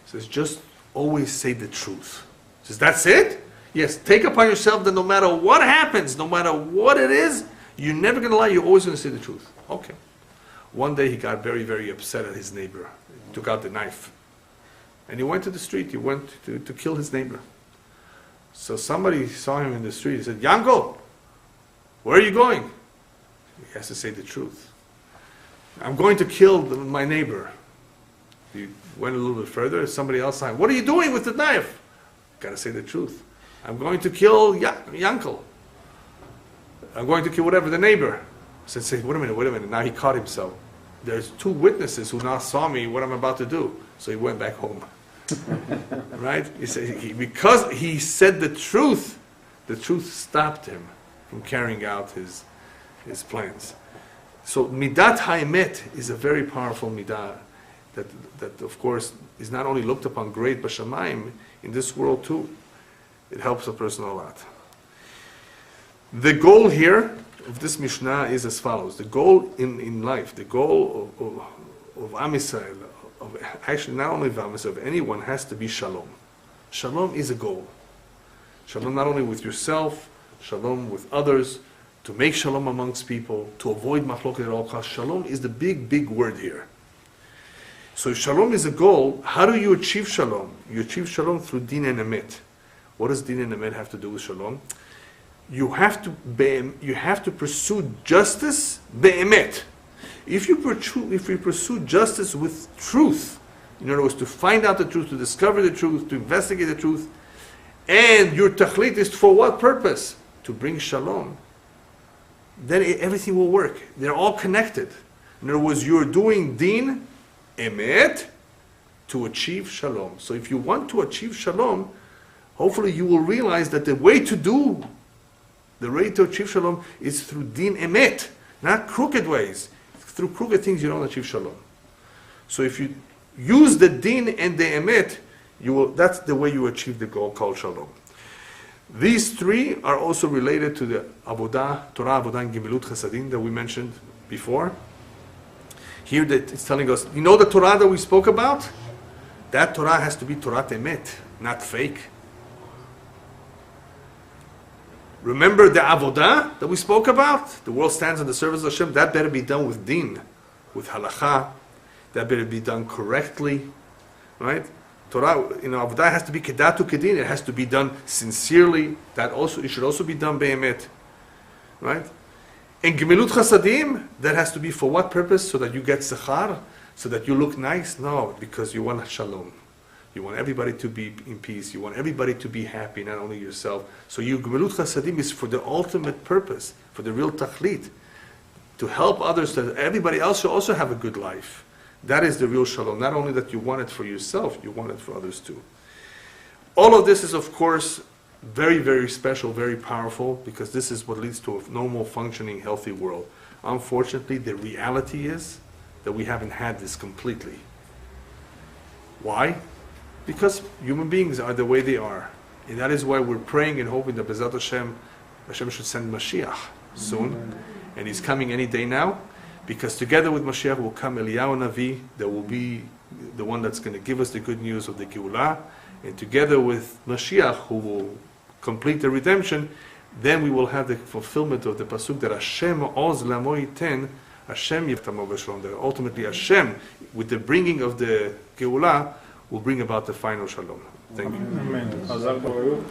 He says, just always say the truth. He says, that's it? Yes, take upon yourself that no matter what happens, no matter what it is, you're never going to lie, you're always going to say the truth. Okay. One day he got very, very upset at his neighbor. He took out the knife. And he went to the street. He went to kill his neighbor. So somebody saw him in the street. He said, Yanko, where are you going? He has to say the truth. I'm going to kill my neighbor. He went a little bit further. Somebody else said, what are you doing with the knife? Got to say the truth. I'm going to kill Yankel. I'm going to kill whatever, the neighbor. I said, wait a minute. Now he caught himself. There's 2 witnesses who now saw me, what I'm about to do. So he went back home. Right? He said, because he said the truth stopped him from carrying out his plans. So midat ha'emet is a very powerful midah that of course is not only looked upon great b'shamayim, in this world too. It helps a person a lot. The goal here of this Mishnah is as follows. The goal in life, the goal of Am Yisrael, actually not only of Am Yisrael, of anyone, has to be shalom. Shalom is a goal. Shalom not only with yourself, shalom with others, to make shalom amongst people, to avoid machloket at all costs. Shalom is the big, big word here. So if shalom is a goal, how do you achieve shalom? You achieve shalom through din and emet. What does din and emet have to do with shalom? You have to pursue justice be'emet. If you pursue justice with truth, in other words, to find out the truth, to discover the truth, to investigate the truth, and your tachlit is for what purpose? To bring shalom. Then everything will work. They're all connected. In other words, you're doing din, emet, to achieve shalom. So if you want to achieve shalom, hopefully you will realize that the way to achieve shalom is through din emet, not crooked ways. Through crooked things you don't achieve shalom. So if you use the din and the emet, that's the way you achieve the goal called shalom. These 3 are also related to the avodah, Torah, avodah, and gemilut chasadim that we mentioned before. Here that it's telling us, you know the Torah that we spoke about? That Torah has to be Torah emet, not fake. Remember the avodah that we spoke about? The world stands in the service of Hashem. That better be done with din, with halakha. That better be done correctly, right? Torah, avodah has to be kedatu kedin. It has to be done sincerely. It should also be done be'emet, right? And gemilut chasadim, that has to be for what purpose? So that you get sechar, so that you look nice? No, because you want shalom. You want everybody to be in peace. You want everybody to be happy, not only yourself. So your gemilut chasadim is for the ultimate purpose, for the real tachlit, to help others, that everybody else should also have a good life. That is the real shalom. Not only that you want it for yourself, you want it for others too. All of this is, of course, very, very special, very powerful, because this is what leads to a normal, functioning, healthy world. Unfortunately, the reality is that we haven't had this completely. Why? Because human beings are the way they are. And that is why we're praying and hoping that B'ezrat Hashem, Hashem should send Mashiach soon, and He's coming any day now, because together with Mashiach will come Eliyahu Navi, that will be the one that's going to give us the good news of the Geulah, and together with Mashiach, who will complete the redemption, then we will have the fulfillment of the pasuk that Hashem oz lamo yiten, Hashem yiftamo b'shalom, that ultimately Hashem, with the bringing of the Geulah, will bring about the final shalom. Thank you. Amen.